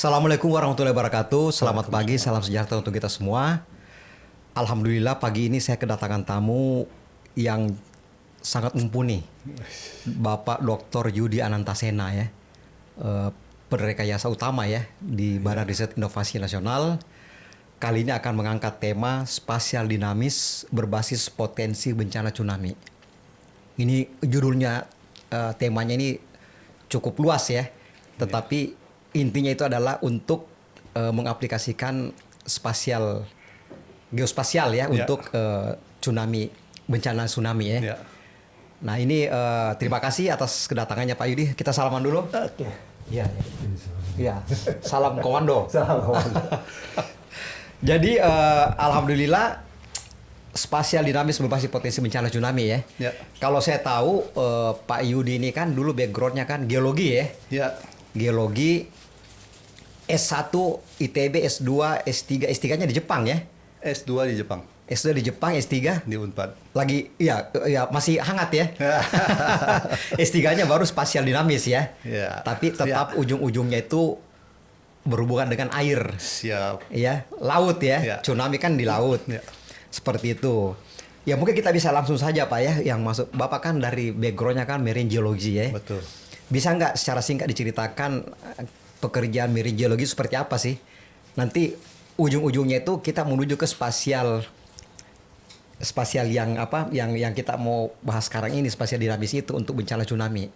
Assalamualaikum warahmatullahi wabarakatuh. Selamat pagi, salam sejahtera untuk kita semua. Alhamdulillah pagi ini saya kedatangan tamu yang sangat mumpuni, Bapak Dr. Yudi Anantasena ya, Penrekayasa utama ya di Badan Riset Inovasi Nasional. Kali ini akan mengangkat tema spasial dinamis berbasis potensi bencana tsunami. Ini judulnya, temanya ini cukup luas ya, tetapi intinya itu adalah untuk mengaplikasikan geospasial ya untuk tsunami, bencana tsunami ya. Nah ini terima kasih atas kedatangannya Pak Yudi. Kita salaman dulu. Oke. Iya. Iya. Salam komando. Salam komando. Jadi alhamdulillah spasial dinamis berbasis potensi bencana tsunami ya. Kalau saya tahu Pak Yudi ini kan dulu backgroundnya kan geologi ya. Ya. Geologi S1 ITB, S2, S3, S3-nya di Jepang ya? S2 di Jepang. S2 di Jepang, S3 di Unpad. Lagi ya masih hangat ya. S3-nya baru spasial dinamis ya. Ya. Tapi tetap ujung-ujungnya itu berhubungan dengan air. Siap. Ya, laut ya. Ya. Tsunami kan di laut. Ya. Seperti itu. Ya mungkin kita bisa langsung saja Pak ya yang masuk. Bapak kan dari background-nya kan marine geology ya. Betul. Bisa nggak secara singkat diceritakan pekerjaan marine geologi seperti apa sih? Nanti ujung-ujungnya itu kita menuju ke spasial yang apa? Yang kita mau bahas sekarang ini, spasial dinamis itu untuk bencana tsunami.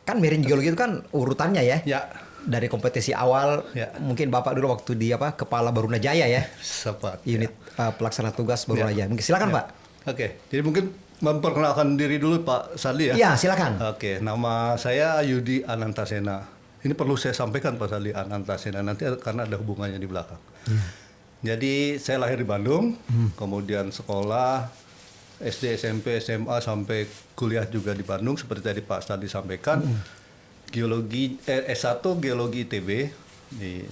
Kan marine geologi itu kan urutannya ya. Ya. Dari kompetisi awal, mungkin Bapak dulu waktu di Kepala Barunajaya ya. Sempat. Unit pelaksana tugas Barunajaya. Mungkin silakan Pak. Oke. Jadi mungkin memperkenalkan diri dulu Pak Saldi ya. Iya, silakan. Oke, nama saya Yudi Anantasena. Ini perlu saya sampaikan Pak Saldi, Anantasena nanti karena ada hubungannya di belakang. Jadi saya lahir di Bandung, kemudian sekolah SD, SMP, SMA sampai kuliah juga di Bandung seperti tadi Pak Saldi sampaikan. Geologi S1 Geologi ITB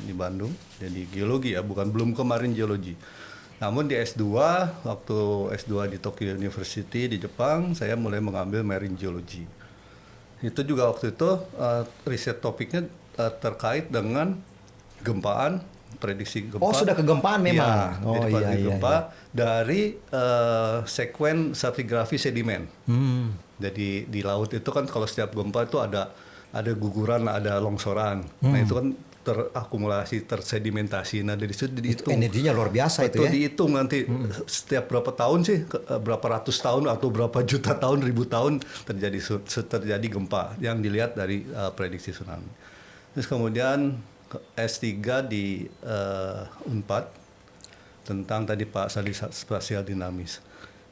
di Bandung. Jadi geologi ya, belum kemarin geologi. Namun di S2, waktu S2 di Tokyo University di Jepang, saya mulai mengambil marine geology. Itu juga waktu itu riset topiknya terkait dengan gempaan, prediksi gempa. Oh, sudah kegempaan memang. Ya, jadi prediksi gempa dari sekuen stratigrafi sedimen. Jadi di laut itu kan kalau setiap gempa itu ada guguran, ada longsoran. Nah itu kan terakumulasi, tersedimentasi. Nah dari situ dihitung. Energinya luar biasa itu ya. Dihitung nanti setiap berapa tahun sih, berapa ratus tahun atau berapa juta tahun, ribu tahun terjadi gempa yang dilihat dari prediksi tsunami. Terus kemudian S3 di Unpad tentang tadi Pak Saldi spasial dinamis.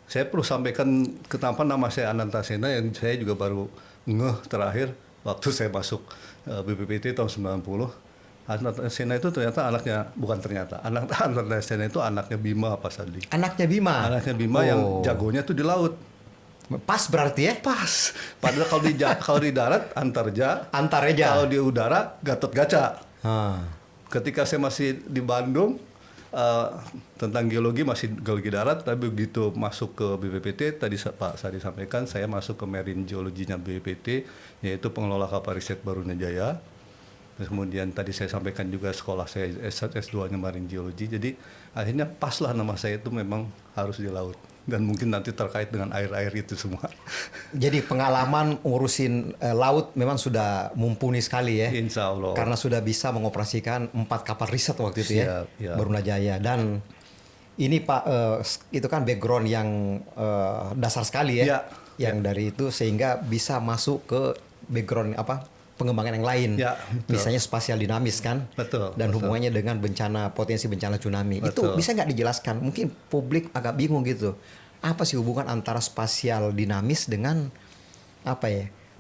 Saya perlu sampaikan kenapa nama saya Anantasena yang saya juga baru ngeh terakhir waktu saya masuk BPPT tahun 90. Anantasena itu ternyata Anantasena itu anaknya Bima Pak Saldi. Anaknya Bima? Anaknya Bima yang jagonya tuh di laut. Pas berarti ya? Pas. Padahal kalau di darat Antareja. Kalau di udara Gatot-Kaca. Ketika saya masih di Bandung, tentang geologi masih geologi darat, tapi begitu masuk ke BPPT tadi Pak Sadi sampaikan, saya masuk ke marine geologinya BPPT, yaitu pengelola kapal riset Barunajaya. Terus kemudian tadi saya sampaikan juga sekolah saya S2-nya marine geology. Jadi akhirnya paslah nama saya itu memang harus di laut. Dan mungkin nanti terkait dengan air-air itu semua. Jadi pengalaman ngurusin laut memang sudah mumpuni sekali ya. Insya Allah. Karena sudah bisa mengoperasikan 4 kapal riset waktu itu ya. Barunajaya. Dan ini Pak, itu kan background yang dasar sekali ya. Yang dari itu sehingga bisa masuk ke background pengembangan yang lain, misalnya spasial dinamis kan, dan hubungannya dengan potensi bencana tsunami. Itu bisa nggak dijelaskan? Mungkin publik agak bingung gitu. Apa sih hubungan antara spasial dinamis dengan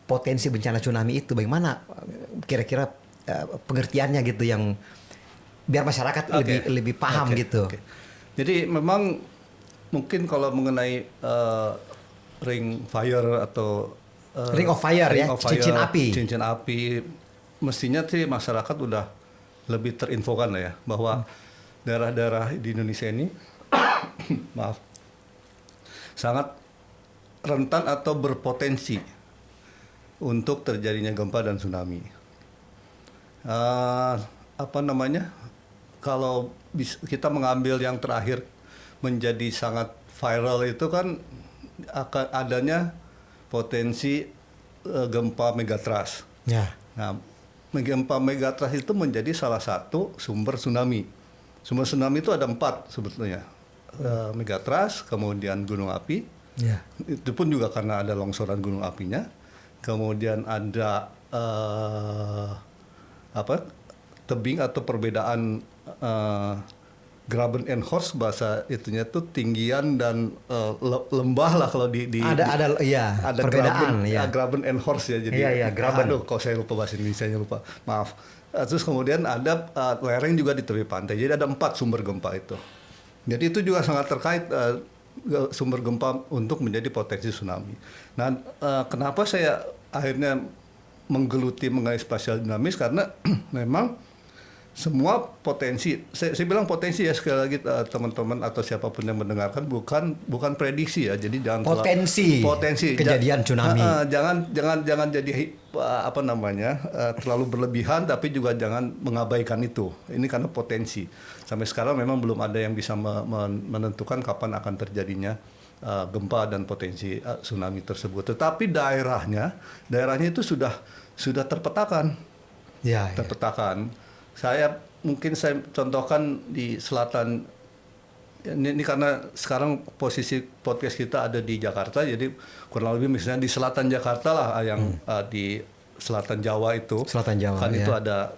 potensi bencana tsunami itu? Bagaimana kira-kira pengertiannya gitu yang biar masyarakat lebih paham gitu. Jadi memang mungkin kalau mengenai ring fire atau Ring of Fire ya, cincin api. Mestinya sih masyarakat udah lebih terinfokan lah ya, bahwa daerah-daerah di Indonesia ini maaf, sangat rentan atau berpotensi untuk terjadinya gempa dan tsunami. apa namanya, kalau kita mengambil yang terakhir menjadi sangat viral itu kan akan adanya potensi gempa megatrust. Ya. Nah, gempa megatrust itu menjadi salah satu sumber tsunami. Sumber tsunami itu ada 4 sebetulnya. Megatrust, kemudian gunung api. Ya. Itu pun juga karena ada longsoran gunung apinya. Kemudian ada tebing atau perbedaan graben and horst, bahasa itunya tuh tinggian dan lembah lah kalau di ada perbedaan graben and horst ya, jadi graben. aduh kok saya lupa bahasa Indonesianya, lupa, maaf. Terus kemudian ada lereng juga di tepi pantai, jadi ada 4 sumber gempa itu. Jadi itu juga sangat terkait sumber gempa untuk menjadi potensi tsunami. Nah, kenapa saya akhirnya menggeluti mengenai spasial dinamis, karena memang semua potensi, saya bilang potensi ya, sekali lagi teman-teman atau siapapun yang mendengarkan, bukan prediksi ya, jadi jangan potensi kejadian tsunami. Jangan jadi terlalu berlebihan, tapi juga jangan mengabaikan itu. Ini karena potensi. Sampai sekarang memang belum ada yang bisa menentukan kapan akan terjadinya gempa dan potensi tsunami tersebut. Tetapi daerahnya itu sudah terpetakan. Terpetakan. Saya contohkan di selatan, ini karena sekarang posisi podcast kita ada di Jakarta, jadi kurang lebih misalnya di selatan Jakarta lah, yang di selatan Jawa itu. Selatan Jawa, kan itu ada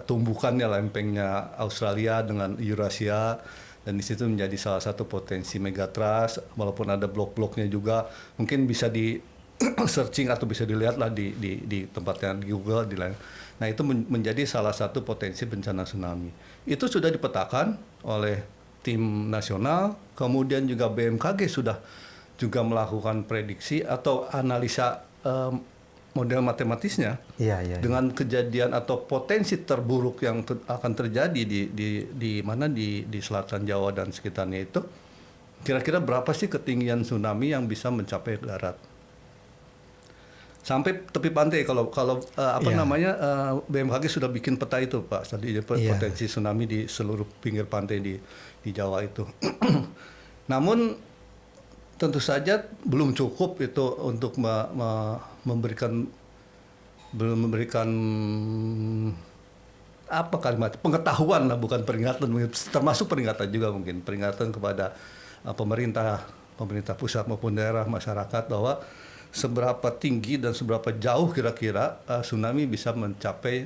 tumbukannya, lempengnya Australia dengan Eurasia, dan di situ menjadi salah satu potensi megatrust, walaupun ada blok-bloknya juga, mungkin bisa di searching atau bisa dilihat lah di tempatnya di Google, di lain. Nah, itu menjadi salah satu potensi bencana tsunami. Itu sudah dipetakan oleh tim nasional, kemudian juga BMKG sudah juga melakukan prediksi atau analisa model matematisnya dengan kejadian atau potensi terburuk yang akan terjadi di selatan Jawa dan sekitarnya itu. Kira-kira berapa sih ketinggian tsunami yang bisa mencapai darat? Sampai tepi pantai, kalau BMKG sudah bikin peta itu, Pak. Tadi potensi tsunami di seluruh pinggir pantai di Jawa itu. Namun tentu saja belum cukup itu untuk memberikan apa kalimat, pengetahuan lah, bukan peringatan, termasuk peringatan juga, mungkin peringatan kepada pemerintah pusat maupun daerah, masyarakat, bahwa seberapa tinggi dan seberapa jauh kira-kira tsunami bisa mencapai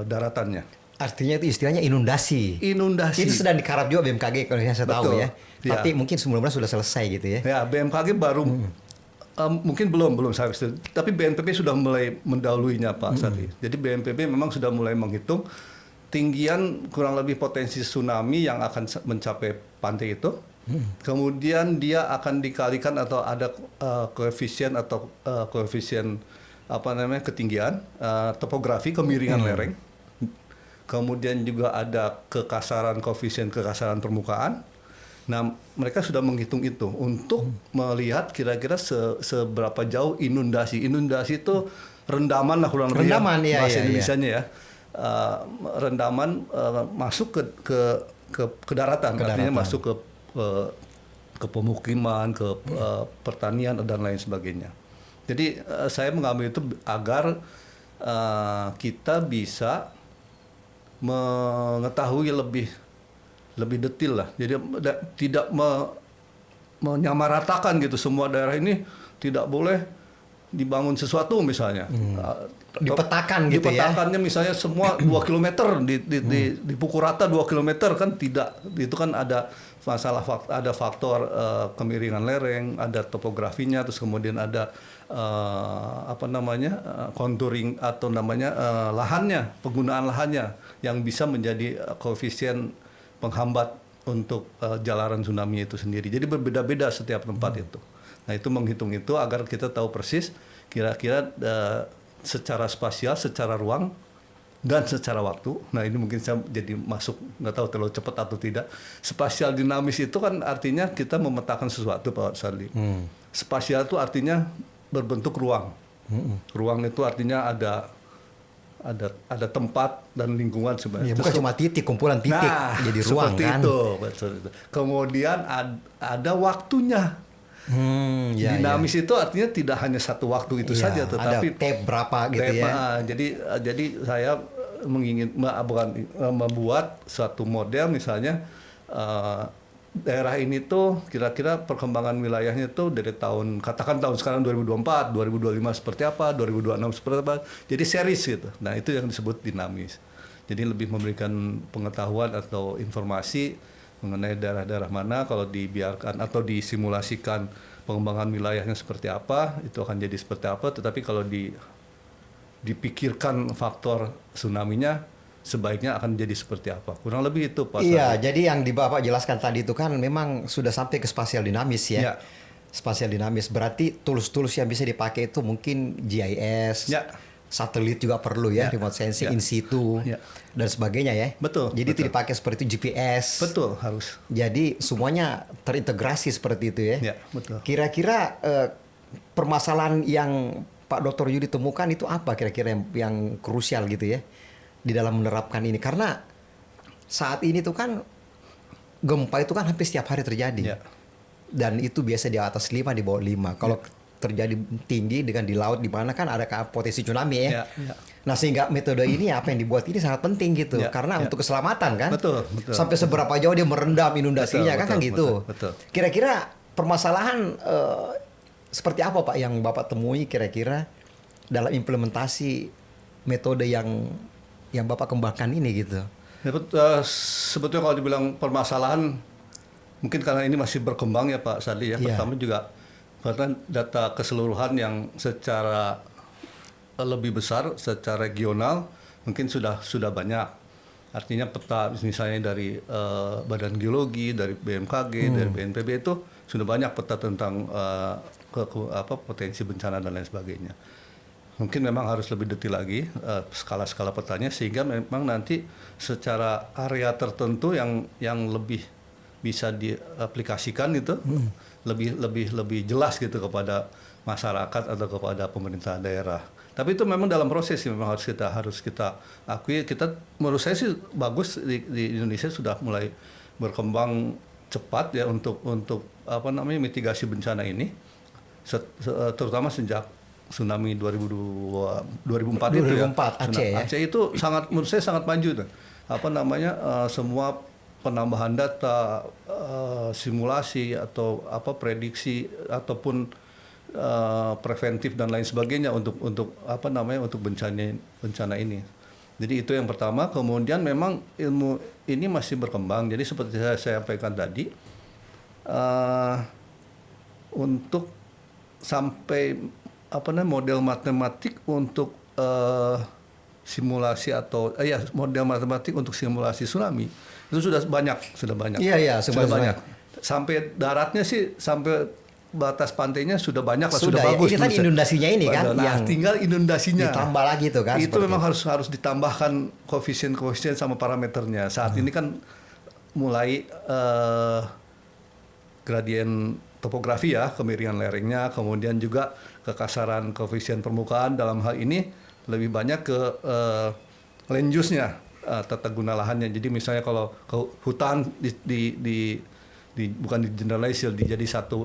daratannya. Artinya itu istilahnya inundasi. Itu sedang digarap juga BMKG kalau saya tahu ya. Tapi mungkin sebelumnya sudah selesai gitu ya. Ya, BMKG baru mungkin belum sampai situ. Tapi BNPB sudah mulai mendahuluinya, Pak Sadi. Jadi BNPB memang sudah mulai menghitung tinggian kurang lebih potensi tsunami yang akan mencapai pantai itu. Kemudian dia akan dikalikan atau ada koefisien ketinggian, topografi, kemiringan lereng. Kemudian juga ada koefisien kekasaran permukaan. Nah, mereka sudah menghitung itu untuk melihat kira-kira seberapa jauh inundasi. Inundasi itu rendaman lah, kurang lebih bahasa Indonesianya ya. Rendaman masuk ke daratan, artinya masuk ke pemukiman, ke pertanian dan lain sebagainya. Jadi saya mengambil itu agar kita bisa mengetahui lebih detail lah. Jadi tidak menyamaratakan gitu, semua daerah ini tidak boleh dibangun sesuatu misalnya. Dipetakan gitu ya. Dipetakannya misalnya semua 2 km dipukul rata 2 km kan tidak. Itu kan ada masalah, ada faktor kemiringan lereng, ada topografinya, terus kemudian ada contouring atau lahannya, penggunaan lahannya yang bisa menjadi koefisien penghambat untuk jalaran tsunami itu sendiri. Jadi berbeda-beda setiap tempat itu. Nah, itu menghitung itu agar kita tahu persis kira-kira secara spasial, secara ruang, dan secara waktu. Nah, ini mungkin saya jadi masuk, nggak tahu terlalu cepat atau tidak. Spasial dinamis itu kan artinya kita memetakan sesuatu, Pak Sarli. Spasial itu artinya berbentuk ruang. Ruang itu artinya ada ada tempat dan lingkungan sebenarnya. Ya, bukan cuma titik, kumpulan titik jadi ruang seperti kan. Betul itu. Kemudian ada waktunya. Dinamis itu artinya tidak hanya satu waktu itu saja, tetapi ada tab berapa gitu ya. Jadi saya membuat suatu model misalnya daerah ini tuh kira-kira perkembangan wilayahnya tuh dari tahun sekarang 2024, 2025 seperti apa, 2026 seperti apa. Jadi series gitu. Nah, itu yang disebut dinamis. Jadi lebih memberikan pengetahuan atau informasi mengenai daerah-daerah mana kalau dibiarkan atau disimulasikan pengembangan wilayahnya seperti apa, itu akan jadi seperti apa. Tetapi kalau dipikirkan faktor tsunami-nya, sebaiknya akan jadi seperti apa. Kurang lebih itu Pak. Iya, jadi yang Bapak jelaskan tadi itu kan memang sudah sampai ke spasial dinamis ya. Spasial dinamis berarti tools-tools yang bisa dipakai itu mungkin GIS, satelit juga perlu ya, remote sensing, in situ, dan sebagainya ya. Betul. Jadi itu dipakai seperti itu GPS. Betul, harus. Jadi semuanya terintegrasi seperti itu ya. Betul. Kira-kira permasalahan yang Pak Dr. Yudi temukan itu apa kira-kira yang krusial gitu ya di dalam menerapkan ini? Karena saat ini tuh kan gempa itu kan hampir setiap hari terjadi. Dan itu biasa di atas 5, di bawah 5. Kalau terjadi tinggi dengan di laut di mana kan ada potensi tsunami ya. Nah, sehingga metode ini apa yang dibuat ini sangat penting gitu karena untuk keselamatan kan. Betul. Sampai seberapa jauh dia merendam inundasinya kan gitu. Betul. Kira-kira permasalahan seperti apa Pak yang Bapak temui kira-kira dalam implementasi metode yang Bapak kembangkan ini gitu? Sebetulnya kalau dibilang permasalahan mungkin karena ini masih berkembang ya Pak Sadi ya. Pertama juga karena data keseluruhan yang secara lebih besar, secara regional mungkin sudah banyak. Artinya peta misalnya dari Badan Geologi, dari BMKG, dari BNPB itu sudah banyak peta tentang potensi bencana dan lain sebagainya. Mungkin memang harus lebih detail lagi skala-skala petanya sehingga memang nanti secara area tertentu yang lebih bisa diaplikasikan itu lebih jelas gitu kepada masyarakat atau kepada pemerintah daerah. Tapi itu memang dalam proses memang harus kita akui. Menurut saya sih bagus di Indonesia sudah mulai berkembang cepat ya untuk mitigasi bencana ini, terutama sejak tsunami 2004 itu ya. Aceh itu menurut saya sangat maju tuh. Semua penambahan data, simulasi atau prediksi ataupun preventif dan lain sebagainya untuk bencana ini. Jadi itu yang pertama. Kemudian memang ilmu ini masih berkembang. Jadi seperti saya sampaikan tadi, untuk sampai model matematik untuk simulasi model matematik untuk simulasi tsunami itu sudah banyak. Iya, sudah banyak. Sampai daratnya sih, sampai batas pantainya sudah banyak lah, sudah bagus. Ini kan inundasinya ini kan, yang tinggal inundasinya. Ditambah lagi tuh kan. Itu memang harus ditambahkan koefisien sama parameternya. Saat ini kan mulai gradien topografi ya, kemiringan lerengnya, kemudian juga kekasaran koefisien permukaan. Dalam hal ini lebih banyak ke land use-nya, tata guna lahannya. Jadi misalnya kalau ke hutan bukan di generalisir,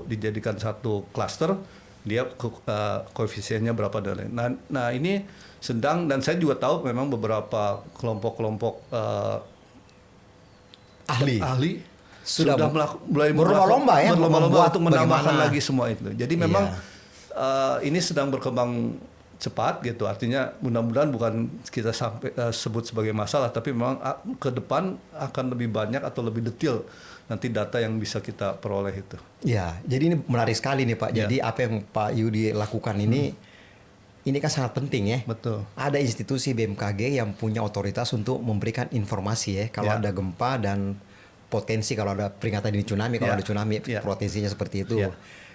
dijadikan satu cluster, dia koefisiennya berapa dan lain. Nah ini sedang, dan saya juga tahu memang beberapa kelompok-kelompok ahli sudah mulai berlomba-lomba untuk menambahkan lagi semua itu. Jadi memang ini sedang berkembang cepat gitu. Artinya mudah-mudahan bukan kita sebut sebagai masalah, tapi memang ke depan akan lebih banyak atau lebih detail nanti data yang bisa kita peroleh itu. Ya, jadi ini menarik sekali nih Pak. Jadi apa yang Pak Yudi lakukan ini kan sangat penting ya. Betul. Ada institusi BMKG yang punya otoritas untuk memberikan informasi ya kalau ada gempa dan potensi, kalau ada peringatan dini tsunami, kalau ada tsunami potensinya seperti itu.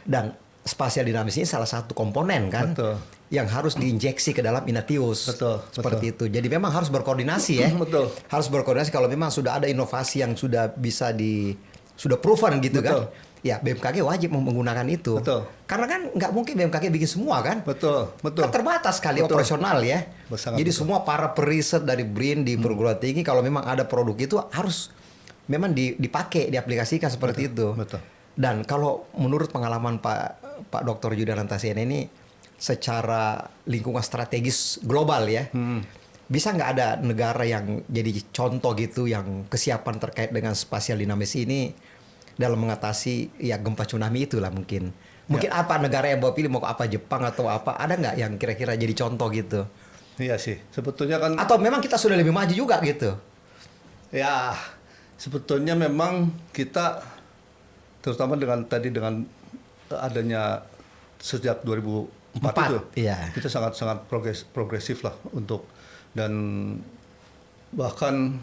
Dan spasial dinamis ini salah satu komponen kan yang harus diinjeksi ke dalam Inatius. Seperti itu. Jadi memang harus berkoordinasi ya. Harus berkoordinasi kalau memang sudah ada inovasi yang sudah bisa sudah proven gitu. Betul. Kan. Ya BMKG wajib menggunakan itu. Betul. Karena kan nggak mungkin BMKG bikin semua kan. Betul. Kan terbatas sekali operasional ya. Jadi semua para periset dari BRIN di perguruan tinggi kalau memang ada produk itu harus memang dipakai, diaplikasikan seperti itu. Betul. Dan kalau menurut pengalaman Pak Dr. Yudi Anantaséna ini secara lingkungan strategis global ya. Bisa nggak ada negara yang jadi contoh gitu yang kesiapan terkait dengan spasial dinamis ini dalam mengatasi ya gempa tsunami itulah mungkin. Mungkin apa negara yang bawa pilih mau apa Jepang atau apa ada nggak yang kira-kira jadi contoh gitu? Iya sih, sebetulnya kan. Atau memang kita sudah lebih maju juga gitu? Ya, sebetulnya memang kita terutama dengan adanya sejak 2004 itu, kita sangat progresif lah untuk dan bahkan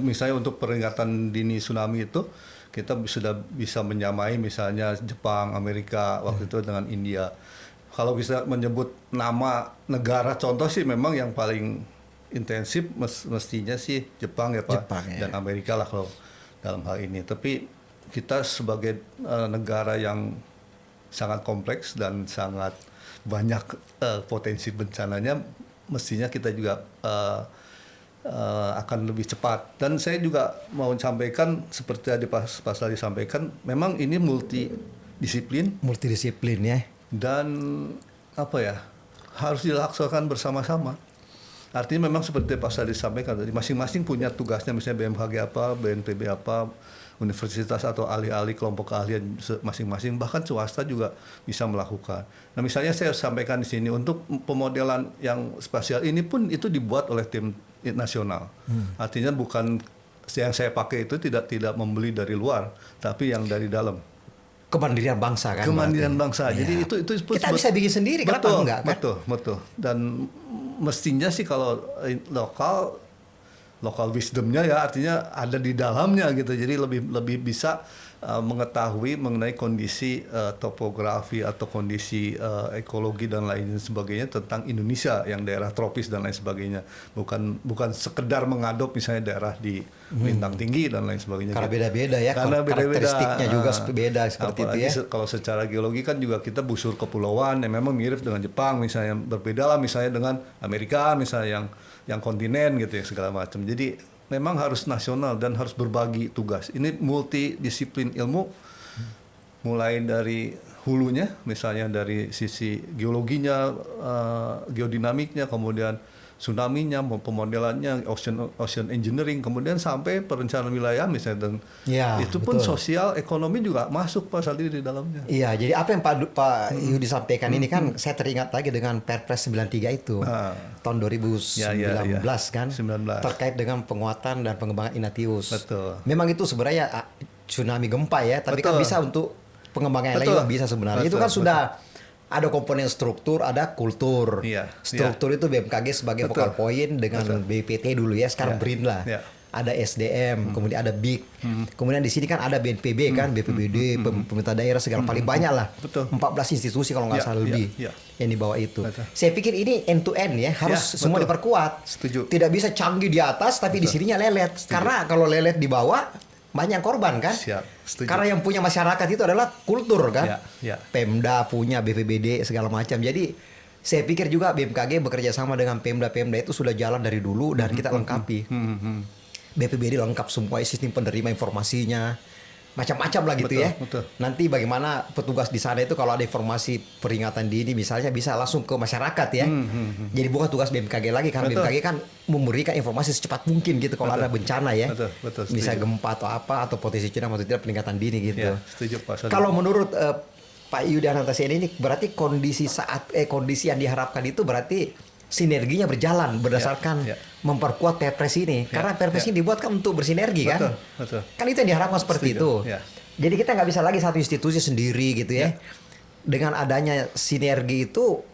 misalnya untuk peringatan dini tsunami itu kita sudah bisa menyamai misalnya Jepang, Amerika waktu itu dengan India. Kalau bisa menyebut nama negara contoh sih memang yang paling intensif mestinya sih Jepang ya Pak dan Amerika lah kalau dalam hal ini. Tapi kita sebagai negara yang sangat kompleks dan sangat banyak potensi bencananya, mestinya kita juga akan lebih cepat. Dan saya juga mau sampaikan seperti tadi Pak Sali sampaikan, memang ini multidisiplin ya. Dan harus dilaksanakan bersama-sama. Artinya memang seperti Pak Sali sampaikan tadi, masing-masing punya tugasnya, misalnya BMKG apa, BNPB apa, universitas atau ahli-ahli kelompok keahlian masing-masing, bahkan swasta juga bisa melakukan. Nah, misalnya saya sampaikan di sini untuk pemodelan yang spasial ini pun itu dibuat oleh tim nasional. Artinya bukan yang saya pakai itu tidak membeli dari luar, tapi yang dari dalam. Kemandirian bangsa kan. Kemandirian bangsa. Ya. Jadi itu kita bisa bikin sendiri, kenapa enggak kan? Betul. Dan mestinya sih kalau lokal wisdomnya ya artinya ada di dalamnya gitu. Jadi lebih bisa mengetahui mengenai kondisi topografi atau kondisi ekologi dan lain sebagainya tentang Indonesia yang daerah tropis dan lain sebagainya. Bukan sekedar mengadop misalnya daerah di lintang tinggi dan lain sebagainya. Karena beda-beda ya. Karena karakteristiknya juga beda seperti itu ya. Kalau secara geologi kan juga kita busur kepulauan yang memang mirip dengan Jepang misalnya, berbeda lah misalnya dengan Amerika misalnya yang kontinen gitu ya segala macam. Jadi memang harus nasional dan harus berbagi tugas. Ini multidisiplin ilmu, mulai dari hulunya, misalnya dari sisi geologinya, geodinamiknya, kemudian tsunami-nya, pemodelannya, ocean engineering, kemudian sampai perencanaan wilayah misalnya. Dan itu pun sosial, ekonomi juga masuk Pak Saldi di dalamnya. Iya, jadi apa yang Pak Yudi sampaikan ini kan saya teringat lagi dengan Perpres 93 itu tahun 2019 kan 19. Terkait dengan penguatan dan pengembangan Inatius. Betul. Memang itu sebenarnya tsunami gempa ya, tapi kan bisa untuk pengembangan lain juga bisa sebenarnya. Itu kan sudah ada komponen struktur, ada kultur. Struktur itu BMKG sebagai focal point dengan BPT dulu ya, sekarang BRIN lah. Ada SDM, kemudian ada BIK. Kemudian di sini kan ada BNPB kan, BPBD, pemerintah daerah segala paling banyak lah. 14 institusi kalau nggak salah lebih yang di bawah itu. Saya pikir ini end to end ya, harus semua diperkuat. Setuju. Tidak bisa canggih di atas tapi di sininya lelet. Karena kalau lelet di bawah banyak korban kan? Karena yang punya masyarakat itu adalah kultur kan? Pemda punya, BPBD segala macam. Jadi saya pikir juga BMKG bekerja sama dengan Pemda itu sudah jalan dari dulu dan kita lengkapi. BPBD lengkap semua sistem penerima informasinya, macam-macam lah gitu ya. Nanti bagaimana petugas di sana itu kalau ada informasi peringatan dini misalnya bisa langsung ke masyarakat ya. Jadi bukan tugas BMKG lagi karena BMKG kan memberikan informasi secepat mungkin gitu kalau ada bencana ya. Bisa gempa atau apa atau potensi tsunami atau tidak peringatan dini gitu. Setuju Pak. Kalau menurut Pak Yudi Anantaséna ini berarti kondisi yang diharapkan itu berarti sinerginya berjalan berdasarkan memperkuat Perpres ini. Karena Perpres ini dibuat kan untuk bersinergi kan. Kan itu yang diharapkan seperti itu. Jadi kita nggak bisa lagi satu institusi sendiri gitu ya. Dengan adanya sinergi itu,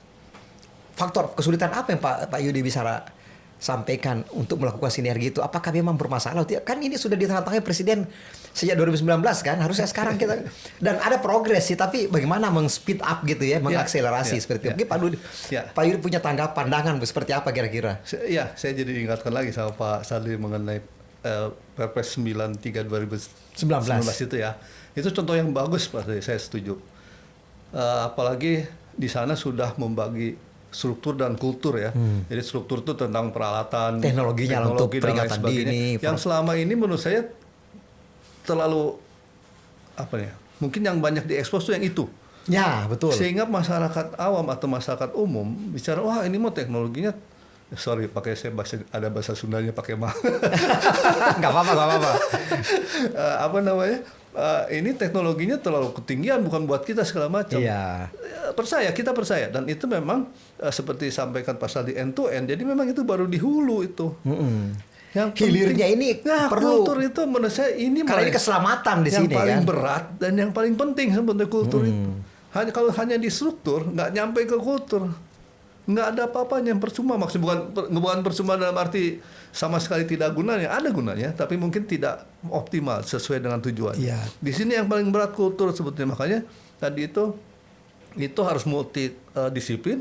faktor kesulitan apa yang Pak Yudi bisa sampaikan untuk melakukan sinergi itu? Apakah memang bermasalah? Kan ini sudah ditandatangani Presiden sejak 2019 kan, harusnya sekarang kita dan ada progres sih, tapi bagaimana meng-speed up gitu ya, mengakselerasi seperti itu. Mungkin Pak Yudi punya pandangan seperti apa kira-kira? Saya jadi diingatkan lagi sama Pak Saldi mengenai Perpres 93 2019 itu ya. Itu contoh yang bagus Pak, saya setuju. Apalagi di sana sudah membagi struktur dan kultur ya. Jadi struktur itu tentang peralatan, teknologinya untuk peringatan dini. Yang selama ini menurut saya terlalu mungkin yang banyak diekspos tuh yang itu. Ya, betul. Sehingga masyarakat awam atau masyarakat umum bicara, wah ini mau teknologinya, sorry pakai saya ada bahasa Sundanya pakai mah. Nggak apa-apa. Ini teknologinya terlalu ketinggian, bukan buat kita segala macam. Iya. Kita percaya, dan itu memang seperti sampaikan pasal di end to end. Jadi memang itu baru di hulu itu. Yang hilirnya ini perlu. Kultur itu menurut saya ini karena ini keselamatan di sini yang paling kan? berat dan yang paling penting sebetulnya kultur itu. Kalau hanya di struktur nggak nyampe ke kultur, nggak ada apa-apanya, percuma. Maksudnya bukan percuma dalam arti sama sekali tidak gunanya, ada gunanya, tapi mungkin tidak optimal sesuai dengan tujuan. Iya. Di sini yang paling berat kultur sebetulnya, makanya tadi itu harus multidisiplin,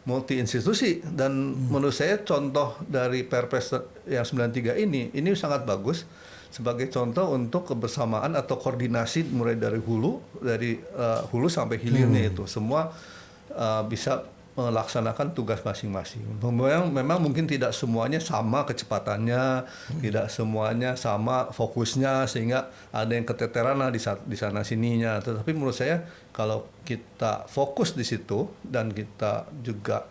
multi institusi, dan menurut saya contoh dari Perpres yang 93 ini sangat bagus sebagai contoh untuk kebersamaan atau koordinasi mulai dari hulu sampai hilirnya itu semua bisa melaksanakan tugas masing-masing. Memang mungkin tidak semuanya sama kecepatannya, tidak semuanya sama fokusnya, sehingga ada yang keteteran lah di sana sininya. Tetapi menurut saya kalau kita fokus di situ dan kita juga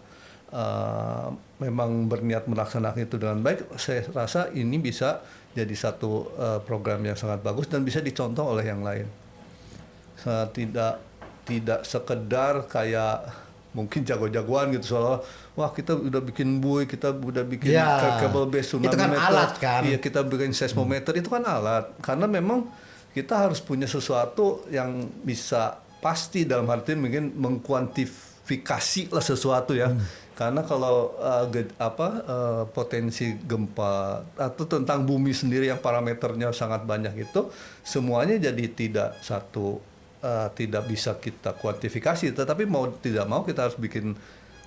memang berniat melaksanakan itu dengan baik, saya rasa ini bisa jadi satu program yang sangat bagus dan bisa dicontoh oleh yang lain. Tidak sekedar kayak mungkin jago-jagoan gitu soal wah kita udah bikin buoy, kita udah bikin cable base tsunami itu kan meter, alat kan? Iya, kita bikin seismometer, itu kan alat. Karena memang kita harus punya sesuatu yang bisa pasti, dalam arti mungkin mengkuantifikasi lah sesuatu ya. Karena kalau potensi gempa atau tentang bumi sendiri yang parameternya sangat banyak itu semuanya jadi tidak bisa kita kuantifikasi, tetapi mau tidak mau kita harus bikin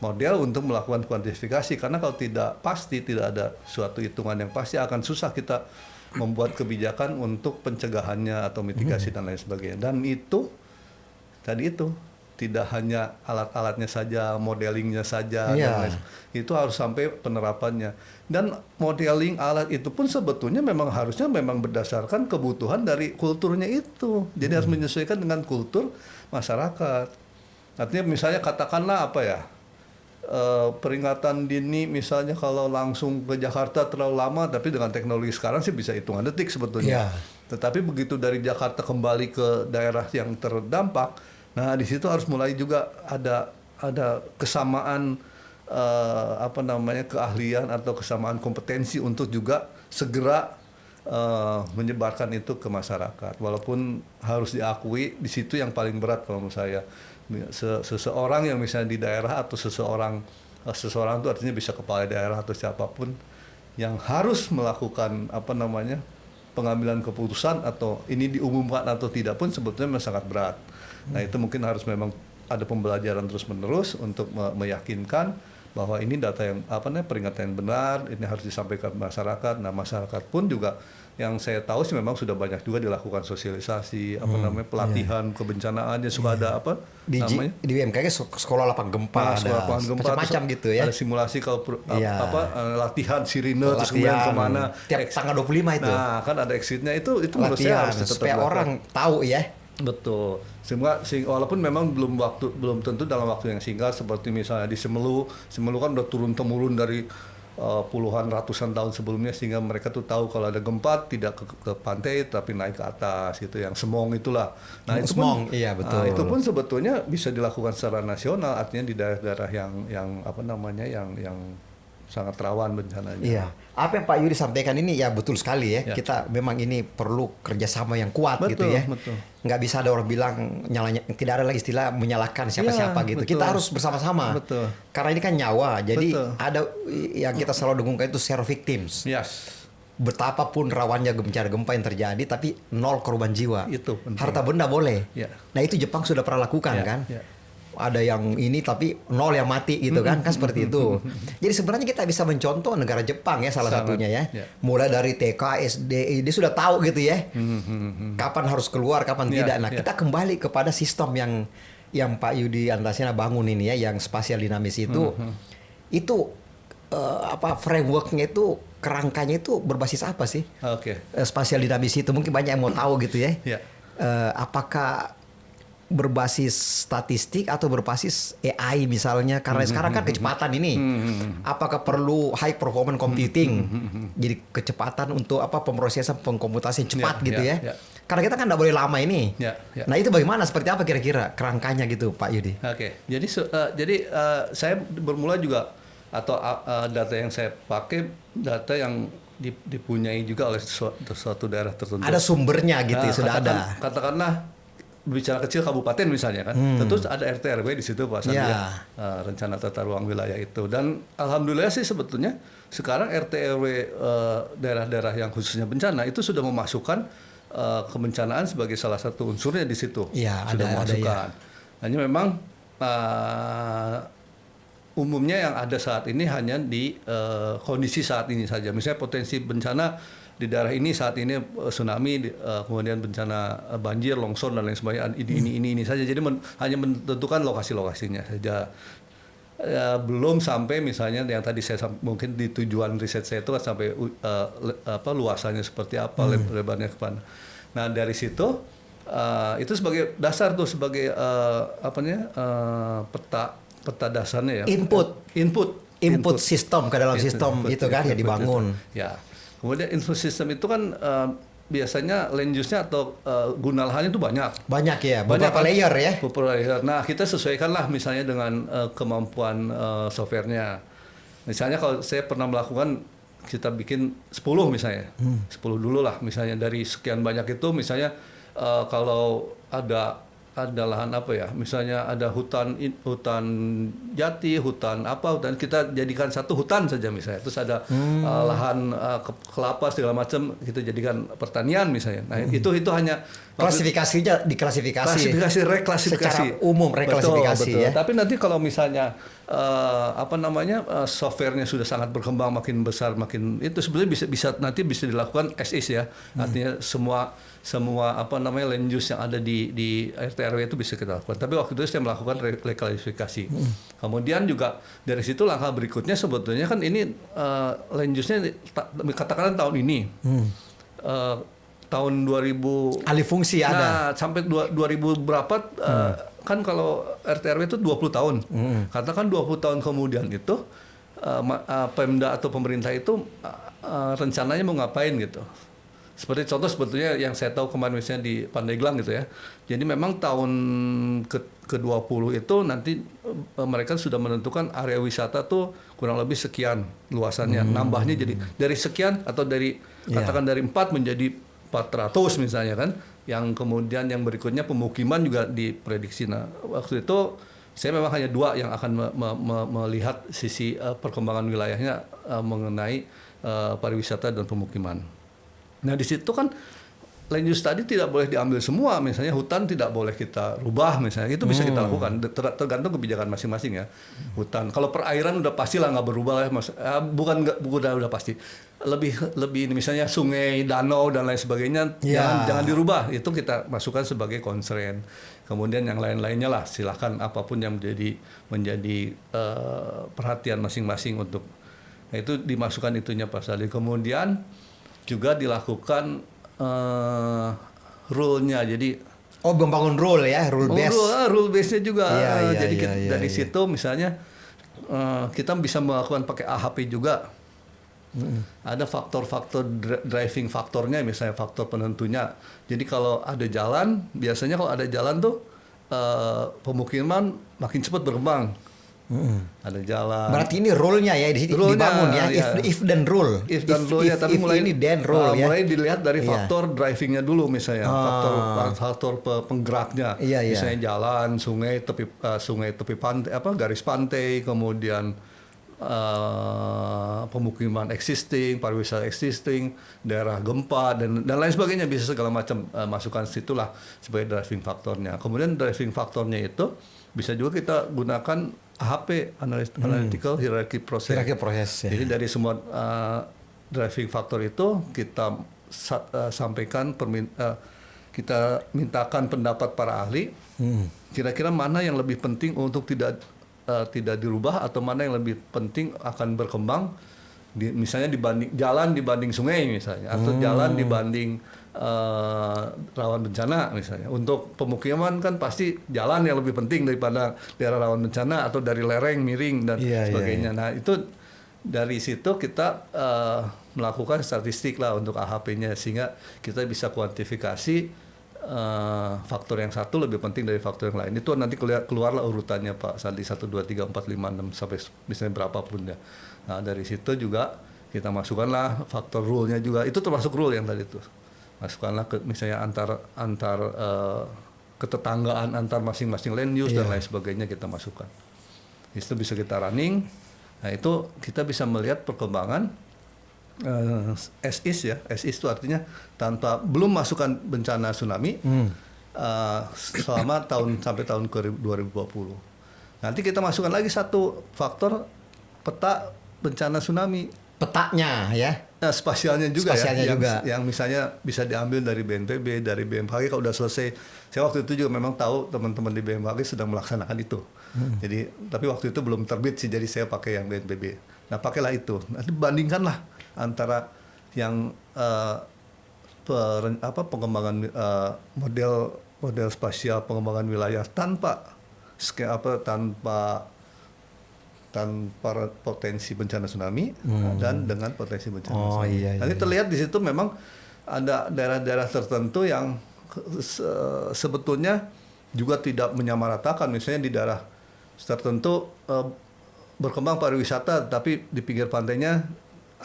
model untuk melakukan kuantifikasi, karena kalau tidak pasti, tidak ada suatu hitungan yang pasti, akan susah kita membuat kebijakan untuk pencegahannya atau mitigasi dan lain sebagainya. Dan itu tidak hanya alat-alatnya saja, modelingnya saja, dan lain, itu harus sampai penerapannya. Dan modeling alat itu pun sebetulnya harusnya berdasarkan kebutuhan dari kulturnya itu. Jadi harus menyesuaikan dengan kultur masyarakat. Artinya misalnya katakanlah peringatan dini misalnya kalau langsung ke Jakarta terlalu lama, tapi dengan teknologi sekarang sih bisa hitungan detik sebetulnya. Tetapi begitu dari Jakarta kembali ke daerah yang terdampak, nah di situ harus mulai juga ada kesamaan keahlian atau kesamaan kompetensi untuk juga segera menyebarkan itu ke masyarakat. Walaupun harus diakui di situ yang paling berat kalau menurut saya, seseorang yang misalnya di daerah atau seseorang itu artinya bisa kepala daerah atau siapapun yang harus melakukan pengambilan keputusan atau ini diumumkan atau tidak pun sebetulnya sangat berat. Nah itu mungkin harus memang ada pembelajaran terus-menerus untuk meyakinkan bahwa ini data yang peringatan yang benar, ini harus disampaikan ke masyarakat. Nah masyarakat pun juga yang saya tahu sih memang sudah banyak juga dilakukan sosialisasi, pelatihan kebencanaan, suka ada di BMKG sekolah lapang gempa, macam-macam gitu ya. Ada simulasi kalau latihan sirine terus kemudian kemana tiap tanggal 25 itu. Nah kan ada exitnya itu menurut saya harus tetap supaya orang tahu ya. Betul. Sehingga walaupun memang belum tentu dalam waktu yang singkat, seperti misalnya di Semelu kan udah turun-temurun dari puluhan ratusan tahun sebelumnya, sehingga mereka tuh tahu kalau ada gempa tidak ke pantai tapi naik ke atas gitu, yang Semong itulah. Nah itu Semong, iya betul. Nah, itu pun sebetulnya bisa dilakukan secara nasional, artinya di daerah-daerah yang sangat rawan bencananya. Iya. Apa yang Pak Yudi sampaikan ini ya betul sekali ya. Kita memang ini perlu kerjasama yang kuat gitu ya. Betul. Nggak bisa ada orang bilang tidak ada lagi istilah menyalahkan siapa-siapa gitu. Betul. Kita harus bersama-sama. Betul. Karena ini kan nyawa. Jadi ada yang kita selalu dengungkan itu zero victims. Yes. Betapapun rawannya bencana gempa yang terjadi, tapi 0 korban jiwa. Itu penting. Harta benda boleh. Ya. Nah itu Jepang sudah pernah lakukan kan. Ya. ada yang ini tapi 0 yang mati gitu kan seperti itu. Jadi sebenarnya kita bisa mencontoh negara Jepang ya salah satunya ya. Mulai dari TK, SD, dia sudah tahu gitu ya. Kapan harus keluar, kapan tidak. Nah, kita kembali kepada sistem yang Pak Yudi Antasena bangun ini ya, yang spasial dinamis itu. Itu frameworknya itu, kerangkanya itu berbasis apa sih? Spasial dinamis itu mungkin banyak yang mau tahu gitu ya. Apakah berbasis statistik atau berbasis AI misalnya, karena sekarang kan kecepatan ini, apakah perlu high performance computing, jadi kecepatan untuk pemrosesan pengkomputasi cepat gitu ya. Karena kita kan nggak boleh lama ini. Nah itu bagaimana, seperti apa kira-kira kerangkanya gitu Pak Yudi? Jadi saya bermula juga atau data yang saya pakai data yang dipunyai juga oleh suatu daerah tertentu. Ada sumbernya gitu, sudah ada. Katakanlah bicara kecil kabupaten misalnya kan, tentu ada RT RW di situ Pak Sandi, rencana tata ruang wilayah itu. Dan alhamdulillah sih sebetulnya sekarang RT RW daerah-daerah yang khususnya bencana itu sudah memasukkan kebencanaan sebagai salah satu unsurnya di situ. Sudah memasukkan. Hanya memang umumnya yang ada saat ini hanya di kondisi saat ini saja. Misalnya potensi bencana di daerah ini saat ini tsunami, kemudian bencana banjir, longsor dan lain sebagainya, ini saja. Jadi hanya menentukan lokasi-lokasinya saja. Belum sampai misalnya yang tadi saya mungkin di tujuan riset saya itu kan sampai luasannya seperti apa, lebarnya kemana. Nah dari situ itu sebagai dasar tuh, sebagai peta dasarnya ya. Input sistem ke dalam sistem itu kan ya dibangun. Ya. Kemudian input system itu kan biasanya land use-nya atau guna lahannya itu banyak. Banyak ya, beberapa layer ya. Beberapa layer. Nah, kita sesuaikanlah misalnya dengan kemampuan softwarenya. Misalnya kalau saya pernah melakukan, kita bikin 10 misalnya. 10 dulu lah misalnya, dari sekian banyak itu misalnya kalau ada lahan misalnya ada hutan jati, hutan kita jadikan satu hutan saja misalnya, terus ada lahan kelapa segala macam kita jadikan pertanian misalnya. Nah itu hanya klasifikasinya, reklasifikasi secara umum, reklasifikasi. Betul. Ya. Tapi nanti kalau misalnya softwarenya sudah sangat berkembang, makin besar, makin itu sebenarnya bisa dilakukan as is ya. Artinya semua land use yang ada di RT RW itu bisa kita lakukan. Tapi waktu itu saya melakukan reklasifikasi. Kemudian juga dari situ langkah berikutnya sebetulnya kan ini land use-nya katakanlah tahun ini. Tahun 2000 alih fungsi ada. Sampai 2000 berapa kan kalau RT RW itu 20 tahun. Katakan 20 tahun kemudian itu Pemda atau pemerintah itu rencananya mau ngapain gitu. Seperti contoh sebetulnya yang saya tahu kemarin misalnya di Pandeglang gitu ya. Jadi memang tahun ke-20 itu nanti mereka sudah menentukan area wisata tuh kurang lebih sekian luasannya. Nambahnya jadi dari sekian atau dari katakan dari 4 menjadi 400 misalnya kan. Yang kemudian yang berikutnya pemukiman juga diprediksi. Nah waktu itu saya memang hanya 2 yang akan melihat sisi perkembangan wilayahnya mengenai pariwisata dan pemukiman. Nah di situ kan land use tadi tidak boleh diambil semua, misalnya hutan tidak boleh kita rubah misalnya, itu bisa kita lakukan tergantung kebijakan masing-masing ya. Hutan kalau perairan udah pasti lah nggak berubah ya, bukan udah pasti, lebih misalnya sungai, danau dan lain sebagainya jangan dirubah, itu kita masukkan sebagai concern. Kemudian yang lain-lainnya lah silahkan apapun yang menjadi perhatian masing-masing untuk, nah itu dimasukkan itunya Pak Sali. Kemudian juga dilakukan rule-nya, jadi membangun rule ya, rule base. Rule base-nya juga. Jadi dari situ misalnya kita bisa melakukan pakai AHP juga. Ada faktor-faktor driving faktornya, misalnya faktor penentunya. Jadi kalau ada jalan, biasanya kalau ada jalan tuh pemukiman makin cepat berkembang. Ada jalan. Berarti ini rule-nya ya di sini dibangun ya. If dan rule. If dan rule ya. Tapi mulai ini then rule ya. Mulai dilihat dari faktor drivingnya dulu misalnya. Faktor penggeraknya. Misalnya jalan, sungai, tepi pantai, garis pantai, kemudian pemukiman existing, pariwisata existing, daerah gempa dan lain sebagainya, bisa segala macam, masukkan situlah sebagai driving faktornya. Kemudian driving faktornya itu Bisa juga kita gunakan AHP, Analytical Hierarchy Process. Ya. Jadi dari semua driving factor itu kita sampaikan kita mintakan pendapat para ahli. Kira-kira mana yang lebih penting untuk tidak dirubah atau mana yang lebih penting akan berkembang, misalnya jalan dibanding sungai misalnya, atau jalan dibanding rawan bencana misalnya. Untuk pemukiman kan pasti jalan yang lebih penting daripada daerah rawan bencana atau dari lereng miring dan sebagainya. Nah itu dari situ kita melakukan statistik lah untuk AHP-nya, sehingga kita bisa kuantifikasi faktor yang satu lebih penting dari faktor yang lain. Itu nanti keluarlah urutannya Pak Sandi, 1, 2, 3, 4, 5, 6 sampai misalnya berapapun ya. Nah dari situ juga kita masukkanlah faktor rule-nya juga, itu termasuk rule yang tadi itu. Masukkanlah misalnya antar ketetanggaan antar masing-masing land use dan lain sebagainya kita masukkan. Itu bisa kita running. Nah itu kita bisa melihat perkembangan as is ya. As is itu artinya belum masukkan bencana tsunami selama sampai tahun 2020. Nanti kita masukkan lagi satu faktor peta bencana tsunami. Petanya ya. Nah, spasialnya juga juga. Yang misalnya bisa diambil dari BNPB, dari BMKG kalau udah selesai. Saya waktu itu juga memang tahu teman-teman di BMKG sedang melaksanakan itu. Jadi tapi waktu itu belum terbit sih, jadi saya pakai yang BNPB. Nah, pakailah itu. Nanti bandingkanlah antara yang pengembangan model spasial pengembangan wilayah tanpa potensi bencana tsunami dan dengan potensi bencana tsunami. Nanti terlihat di situ memang ada daerah-daerah tertentu yang sebetulnya juga tidak menyamaratakan. Misalnya di daerah tertentu berkembang pariwisata, tapi di pinggir pantainya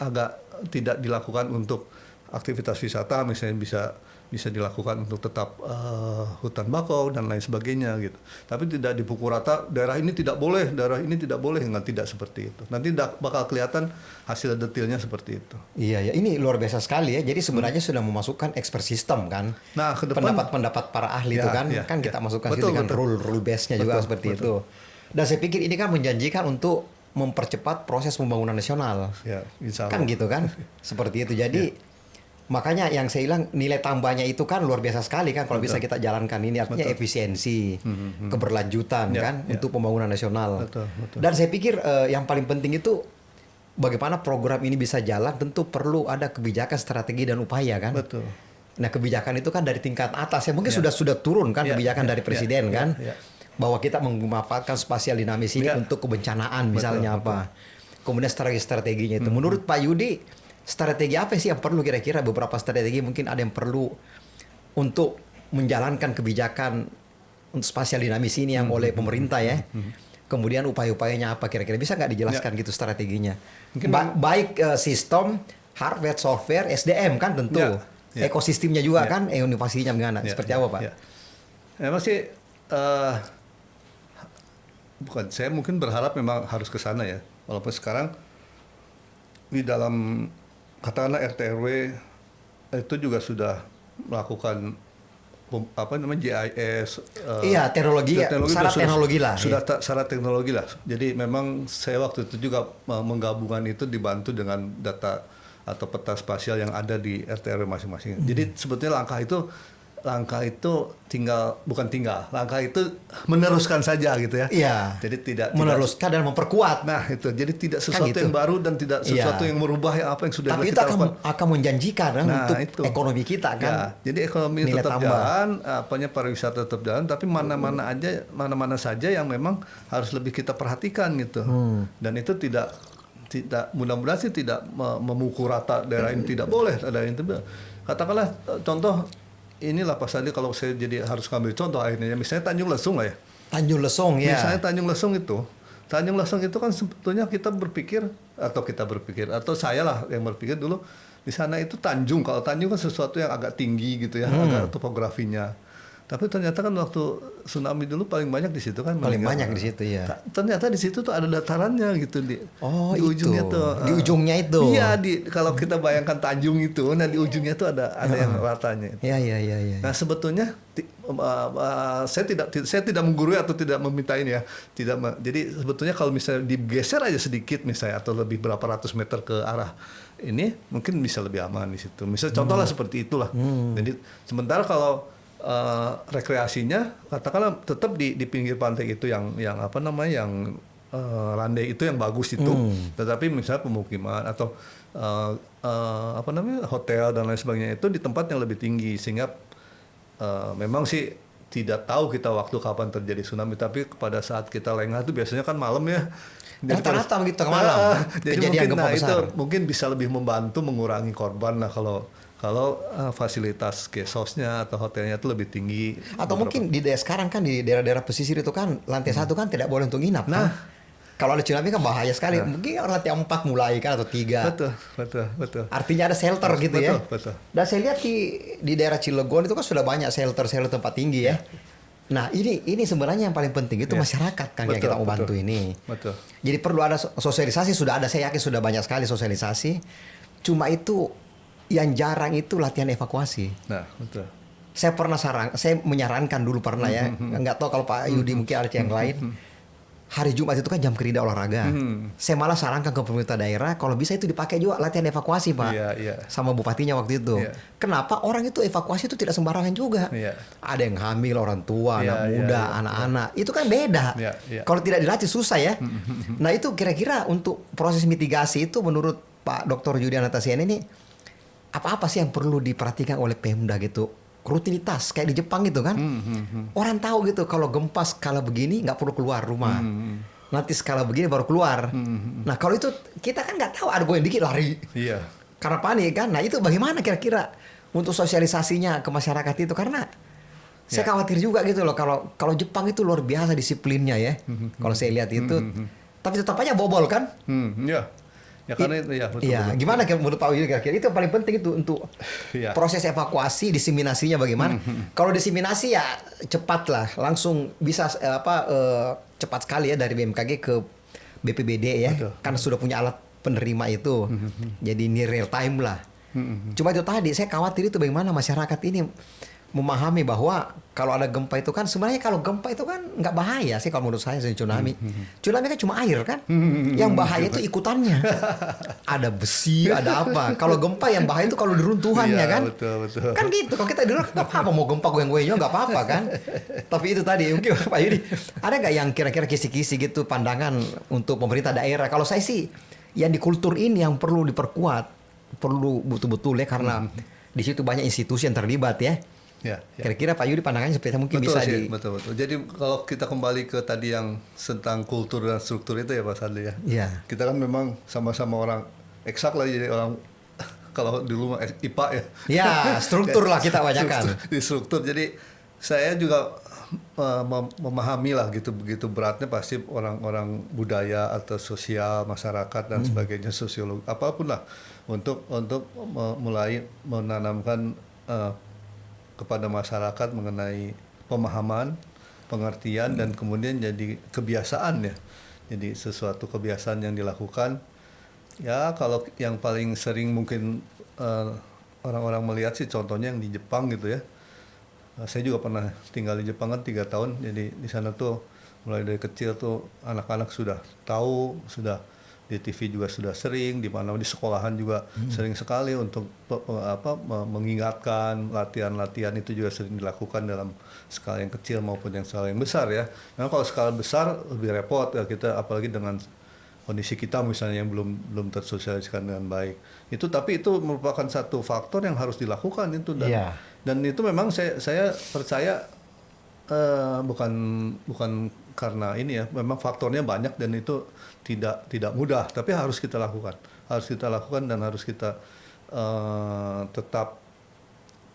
agak tidak dilakukan untuk aktivitas wisata, misalnya bisa dilakukan untuk tetap hutan bakau dan lain sebagainya gitu. Tapi tidak dipukul rata, daerah ini tidak boleh, tidak seperti itu. Nanti bakal kelihatan hasil detailnya seperti itu. Iya ya, ini luar biasa sekali ya. Jadi sebenarnya sudah memasukkan expert system kan. Nah, ke depan pendapat para ahli itu kan kita masukkan betul, dengan rule base-nya juga seperti itu. Dan saya pikir ini kan menjanjikan untuk mempercepat proses pembangunan nasional. Ya, kan gitu kan. Seperti itu. Jadi makanya yang saya bilang nilai tambahnya itu kan luar biasa sekali kan kalau bisa kita jalankan ini, artinya efisiensi, keberlanjutan kan untuk pembangunan nasional. Betul. Dan saya pikir yang paling penting itu bagaimana program ini bisa jalan, tentu perlu ada kebijakan, strategi dan upaya kan. Betul. Nah kebijakan itu kan dari tingkat atas ya, mungkin sudah turun kan kebijakan dari presiden kan, bahwa kita memanfaatkan spasial dinamis ini untuk kebencanaan misalnya apa. Kemudian strategi-strateginya itu. Menurut Pak Yudi, strategi apa sih yang perlu kira-kira? Beberapa strategi mungkin ada yang perlu untuk menjalankan kebijakan untuk spasial dinamis ini yang oleh pemerintah ya. Kemudian upaya-upayanya apa kira-kira? Bisa nggak dijelaskan gitu strateginya? Baik sistem, hardware, software, SDM kan tentu. Ekosistemnya juga kan, inovasinya bagaimana? Seperti apa Pak? Memang sih, saya mungkin berharap memang harus ke sana ya. Walaupun sekarang di dalam katakanlah RT/RW itu juga sudah melakukan GIS. Teknologi lah. Syarat teknologi lah. Jadi memang saya waktu itu juga menggabungkan itu dibantu dengan data atau peta spasial yang ada di RT/RW masing-masing. Jadi sebetulnya langkah itu langkah itu meneruskan saja gitu ya. Iya. Jadi tidak meneruskan dan memperkuat. Nah itu, jadi tidak sesuatu yang baru dan tidak sesuatu yang merubah apa yang sudah tapi kita lakukan. Tapi itu akan menjanjikan untuk ekonomi kita kan. Jadi ekonomi tetap jalan, pariwisata tetap jalan, tapi mana-mana saja yang memang harus lebih kita perhatikan gitu. Dan itu tidak mudah-mudahan sih tidak memukul rata daerah ini tidak boleh, daerah ini tidak. Katakanlah contoh inilah Pak Sandi, kalau saya jadi harus ngambil contoh akhirnya, misalnya Tanjung Lesung lah ya. Tanjung Lesung ya. Misalnya Tanjung Lesung itu kan sebetulnya kita berpikir atau saya lah yang berpikir dulu di sana itu Tanjung. Kalau Tanjung kan sesuatu yang agak tinggi gitu ya, agak topografinya. Tapi ternyata kan waktu tsunami dulu paling banyak di situ kan. Paling banyak di situ ya. Ternyata di situ tuh ada datarannya gitu di ujungnya tuh. Di ujungnya itu. Iya, kalau kita bayangkan Tanjung itu, nah di ujungnya tuh ada yang ratanya. Iya. Nah sebetulnya saya tidak menggurui atau tidak meminta ini ya. Jadi sebetulnya kalau misalnya digeser aja sedikit misalnya atau lebih berapa ratus meter ke arah ini mungkin bisa lebih aman di situ. Misalnya contohlah seperti itulah. Jadi sementara kalau rekreasinya katakanlah tetap di pinggir pantai itu yang apa namanya yang landai itu yang bagus itu. Tetapi misalnya pemukiman atau apa namanya hotel dan lain sebagainya itu di tempat yang lebih tinggi sehingga memang sih tidak tahu kita waktu kapan terjadi tsunami, tapi pada saat kita lengah itu biasanya kan malam ya. Rata-rata begitu ke malam. Jadi mungkin itu mungkin bisa lebih membantu mengurangi korban lah kalau fasilitas guest house-nya atau hotelnya itu lebih tinggi. Atau mungkin sekarang kan di daerah-daerah pesisir itu kan lantai 1 kan tidak boleh untuk nginap. Nah, kalau ada tsunami kan bahaya sekali. Mungkin lantai 4 mulai kan atau 3. Betul. Artinya ada shelter gitu ya. Betul. Dan saya lihat di daerah Cilegon itu kan sudah banyak shelter tempat tinggi ya. Nah, ini sebenarnya yang paling penting itu masyarakat kan yang kita mau bantu ini. Betul. Jadi perlu ada sosialisasi, sudah ada, saya yakin sudah banyak sekali sosialisasi. Cuma itu yang jarang itu latihan evakuasi. Nah, betul. Saya menyarankan dulu pernah ya. Nggak tahu kalau Pak Yudi mungkin ada yang lain. Hari Jumat itu kan jam kerida olahraga. Saya malah sarankan ke pemerintah daerah kalau bisa itu dipakai juga latihan evakuasi, Pak. Sama bupatinya waktu itu. Kenapa orang itu evakuasi itu tidak sembarangan juga. Ada yang hamil, orang tua, anak muda, anak-anak. Itu kan beda. Kalau tidak dilatih susah ya. Nah, itu kira-kira untuk proses mitigasi itu menurut Pak Dr. Yudi Anantaseena ini apa-apa sih yang perlu diperhatikan oleh Pemda gitu? Rutinitas kayak di Jepang gitu kan. Orang tahu gitu kalau gempa skala begini nggak perlu keluar rumah. Nanti skala begini baru keluar. Nah, kalau itu kita kan nggak tahu, ada goyang dikit lari. Karena panik kan. Nah, itu bagaimana kira-kira untuk sosialisasinya ke masyarakat itu, karena saya khawatir juga gitu loh kalau Jepang itu luar biasa disiplinnya ya. Kalau saya lihat itu tapi tetap aja bobol kan? Ya karena itu ya betul. Gimana menurut Pak Yudi kira-kira itu paling penting itu untuk proses evakuasi, diseminasinya bagaimana? Kalau diseminasi ya cepat lah, langsung bisa cepat sekali ya dari BMKG ke BPBD ya. Kan sudah punya alat penerima itu. Jadi ini real time lah. Cuma itu tadi saya khawatir itu bagaimana masyarakat ini memahami bahwa kalau ada gempa itu kan sebenarnya kalau gempa itu kan nggak bahaya sih kalau menurut saya tsunami. Tsunami kan cuma air kan. Yang bahaya itu ikutannya. Ada besi, ada apa. Kalau gempa yang bahaya itu kalau deruntuhannya kan. Betul. Kan gitu. Kalau kita dulu nggak apa-apa mau gempa goyang-goyangnya nggak apa-apa kan. Tapi itu tadi mungkin Pak Yudi ada nggak yang kira-kira kisi-kisi gitu pandangan untuk pemerintah daerah? Kalau saya sih yang di kultur ini yang perlu diperkuat, perlu betul-betul ya karena di situ banyak institusi yang terlibat ya. Kira-kira Pak Yudi pandangannya seperti mungkin betul bisa sih, betul. Jadi kalau kita kembali ke tadi yang tentang kultur dan struktur itu ya Pak Sadli ya. Kita kan memang sama-sama orang eksak lah, jadi orang kalau dulu IPA ya. Ya, struktur lah kita bacakan. Di struktur. Jadi saya juga memahami lah gitu, begitu beratnya pasti orang-orang budaya atau sosial masyarakat dan sebagainya, sosiologi apapun lah untuk mulai menanamkan kepada masyarakat mengenai pemahaman, pengertian dan kemudian jadi kebiasaan ya. Jadi sesuatu kebiasaan yang dilakukan. Ya kalau yang paling sering mungkin orang-orang melihat sih contohnya yang di Jepang gitu ya. Saya juga pernah tinggal di Jepang kan 3 tahun. Jadi di sana tuh mulai dari kecil tuh anak-anak sudah tahu, sudah di TV juga sudah sering, di mana di sekolahan juga sering sekali untuk mengingatkan, latihan-latihan itu juga sering dilakukan dalam skala yang kecil maupun yang skala yang besar ya. Nah kalau skala besar lebih repot ya kita, apalagi dengan kondisi kita misalnya yang belum tersosialisasikan dengan baik. Tapi itu merupakan satu faktor yang harus dilakukan itu dan itu memang saya percaya bukan karena ini ya, memang faktornya banyak dan itu tidak mudah, tapi harus kita lakukan dan harus kita tetap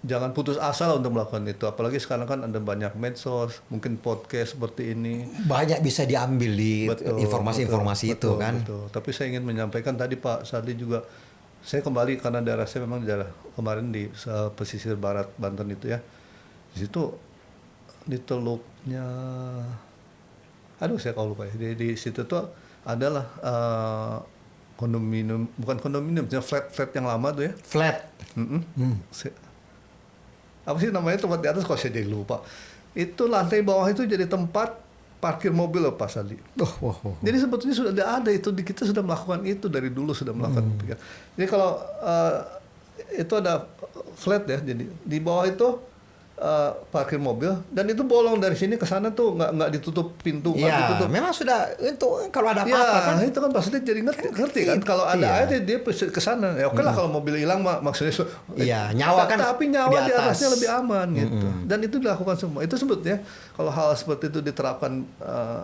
jangan putus asa lah untuk melakukan itu. Apalagi sekarang kan ada banyak medsos, mungkin podcast seperti ini. Banyak bisa diambil di informasi-informasi itu kan. Betul. Tapi saya ingin menyampaikan tadi Pak Sadli juga, saya kembali karena daerah saya memang daerah kemarin di pesisir barat Banten itu ya. Di situ di Teluknya, aduh saya kalau lupa ya, di situ tuh adalah kondominium, bukan kondominium, flat yang lama tuh ya. Flat. Apa sih namanya tempat di atas, kalau saya jadi lupa. Itu lantai bawah itu jadi tempat parkir mobil loh Pak Sadi. Jadi sebetulnya sudah ada itu, kita sudah melakukan itu dari dulu, sudah melakukan. Jadi kalau itu ada flat ya, jadi di bawah itu parkir mobil, dan itu bolong dari sini ke sana tuh nggak ditutup pintu, nggak ditutup. Memang sudah itu kalau ada apa-apa kan. Itu kan pasti jadi ngerti kan kalau ada air dia ke sana. Ya oke lah kalau mobil hilang maksudnya nyawa kan. Tapi nyawa di atasnya lebih aman gitu. Dan itu dilakukan semua. Itu sebetulnya kalau hal seperti itu diterapkan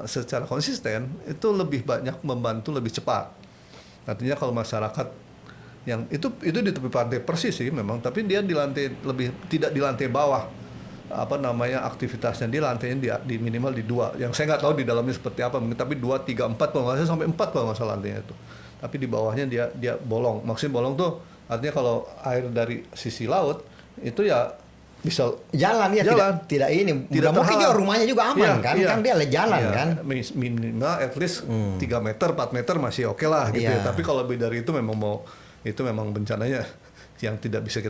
secara konsisten, itu lebih banyak membantu lebih cepat. Artinya kalau masyarakat yang itu di tepi pantai persis sih memang, tapi dia di lantai tidak di lantai bawah. Aktivitasnya di lantainya di minimal di 2. Yang saya nggak tahu di dalamnya seperti apa, mungkin tapi 2, 3, 4 kalau nggak salah, sampai 4 kalau nggak salah lantainya itu. Tapi di bawahnya dia bolong. Maksudnya bolong tuh artinya kalau air dari sisi laut itu ya bisa jalan. Tidak ini. Tidak mungkin juga rumahnya juga aman kan? Kan dia jalan kan. Minimal at least 3 meter, 4 meter masih oke lah gitu ya. Tapi kalau lebih dari itu memang bencananya yang tidak bisa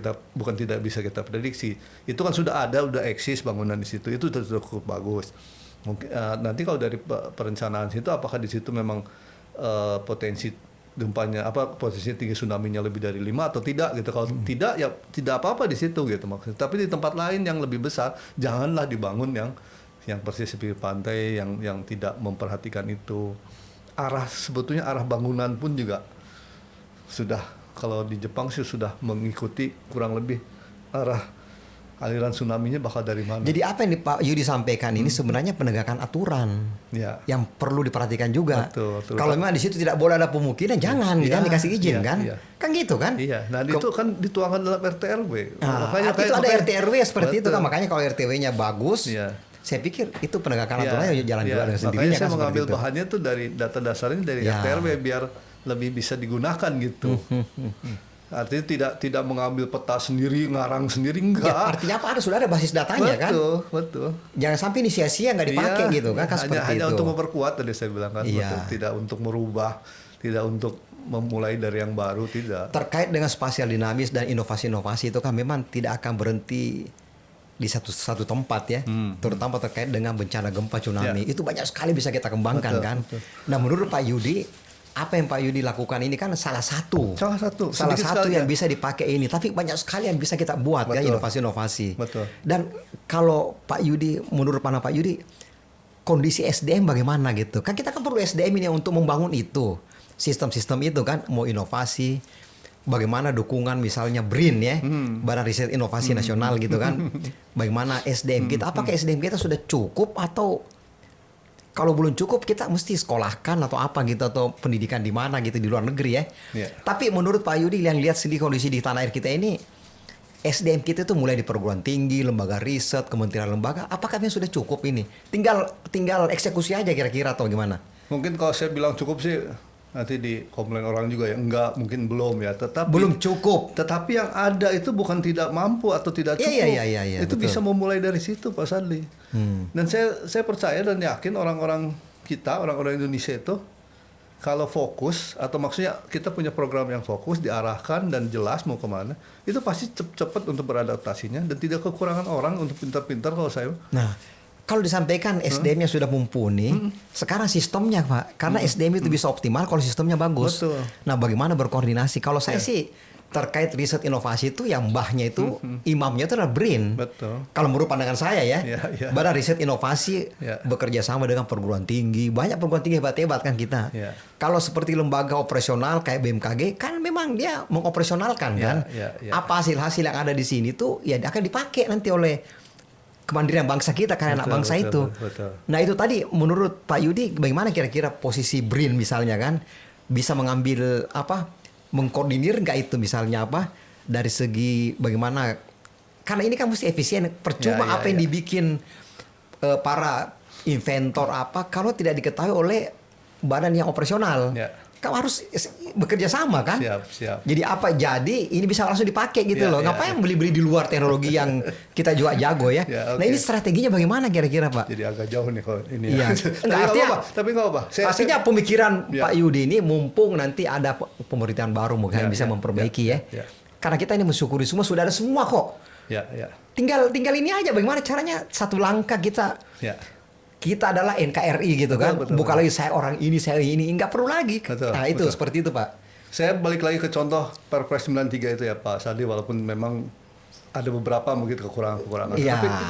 kita prediksi. Itu kan sudah eksis bangunan di situ, itu sudah cukup bagus. Mungkin nanti kalau dari perencanaan situ, apakah di situ memang potensi gempanya potensi tinggi tsunami-nya lebih dari 5 atau tidak gitu. Kalau tidak ya tidak apa-apa di situ gitu maksudnya. Tapi di tempat lain yang lebih besar janganlah dibangun yang persis di pantai yang tidak memperhatikan itu. Sebetulnya arah bangunan pun juga sudah, kalau di Jepang sih sudah mengikuti kurang lebih arah aliran tsunami-nya bakal dari mana. Jadi apa yang Pak Yudi sampaikan ini sebenarnya penegakan aturan yang perlu diperhatikan juga. Betul. Kalau memang di situ tidak boleh ada pemukiman, jangan dikasih izin kan? Kan gitu kan? Iya. Nah itu kan dituangkan dalam RT/RW. Itu ada RT/RW seperti itu kan, makanya kalau RT/RW-nya bagus. Saya pikir itu penegakan aturannya jalan juga dengan sendirinya. Makanya saya mengambil bahannya tuh dari data dasarnya dari RT/RW biar lebih bisa digunakan gitu. Artinya tidak mengambil peta sendiri, ngarang sendiri, enggak. Artinya apa? Sudah ada basis datanya kan? Betul. Jangan sampai ini sia-sia nggak dipakai gitu kan? Hanya untuk memperkuat tadi saya bilang kan. Betul. Tidak untuk merubah, tidak untuk memulai dari yang baru, tidak. Terkait dengan spasial dinamis dan inovasi-inovasi itu kan memang tidak akan berhenti di satu tempat ya, terutama terkait dengan bencana gempa tsunami. Itu banyak sekali bisa kita kembangkan kan. Nah menurut Pak Yudi, apa yang Pak Yudi lakukan ini kan salah satu yang bisa dipakai ini, tapi banyak sekali yang bisa kita buat kan, inovasi-inovasi. Dan kalau Pak Yudi, menurut pandangan Pak Yudi, kondisi SDM bagaimana gitu? Kan kita kan perlu SDM ini untuk membangun itu, sistem-sistem itu kan, mau inovasi, bagaimana dukungan misalnya BRIN ya, Badan Riset Inovasi Nasional gitu kan, bagaimana SDM kita, apakah SDM kita sudah cukup atau kalau belum cukup kita mesti sekolahkan atau apa gitu, atau pendidikan di mana gitu di luar negeri ya. Tapi menurut Pak Yudi yang lihat sendiri kondisi di tanah air kita ini, SDM kita itu mulai di perguruan tinggi, lembaga riset, kementerian lembaga, apakah ini sudah cukup ini? Tinggal eksekusi aja kira-kira atau gimana? Mungkin kalau saya bilang cukup sih nanti di komplain orang juga ya, enggak, mungkin belum ya, tetapi belum cukup. Tetapi yang ada itu bukan tidak mampu atau tidak cukup. Iya, itu betul. Bisa memulai dari situ Pak Sadli. Dan saya percaya dan yakin orang-orang Indonesia itu kalau fokus, atau maksudnya kita punya program yang fokus, diarahkan dan jelas mau kemana, itu pasti cepat untuk beradaptasinya dan tidak kekurangan orang untuk pintar-pintar kalau saya. Nah, kalau disampaikan SDM-nya sudah mumpuni, sekarang sistemnya Pak, karena SDM itu bisa optimal kalau sistemnya bagus. Betul. Nah, bagaimana berkoordinasi? Kalau saya sih terkait riset inovasi itu yang mbahnya itu imamnya itu adalah BRIN. Betul. Kalau menurut pandangan saya ya, Badan Riset Inovasi bekerja sama dengan perguruan tinggi, banyak perguruan tinggi hebat-hebat kan kita. Kalau seperti lembaga operasional kayak BMKG kan memang dia mengoperasionalkan kan. Apa hasil-hasil yang ada di sini tuh ya akan dipakai nanti oleh kemandirian bangsa kita karena anak bangsa itu. Nah itu tadi menurut Pak Yudi bagaimana kira-kira posisi BRIN misalnya kan bisa mengambil mengkoordinir nggak itu misalnya dari segi bagaimana, karena ini kan mesti efisien, percuma yang dibikin para inventor kalau tidak diketahui oleh badan yang operasional. kamu harus bekerja sama kan. Siap. Jadi apa? Jadi ini bisa langsung dipakai gitu loh. Ngapain beli-beli di luar teknologi yang kita juga jago ya. Okay. Nah ini strateginya bagaimana kira-kira Pak? Jadi agak jauh nih kalau ini. Iya. Tapi nggak apa. Artinya pemikiran Pak Yudi ini mumpung nanti ada pemerintahan baru mungkin bisa memperbaiki ya. Karena kita ini mensyukuri semua sudah ada semua kok. Tinggal ini aja bagaimana caranya satu langkah kita. Kita adalah NKRI gitu kan. Bukan lagi saya orang ini, saya ini. Nggak perlu lagi. Nah itu seperti itu Pak. Saya balik lagi ke contoh Perpres 93 itu ya Pak Sadi, walaupun memang ada beberapa mungkin kekurangan-kekurangan.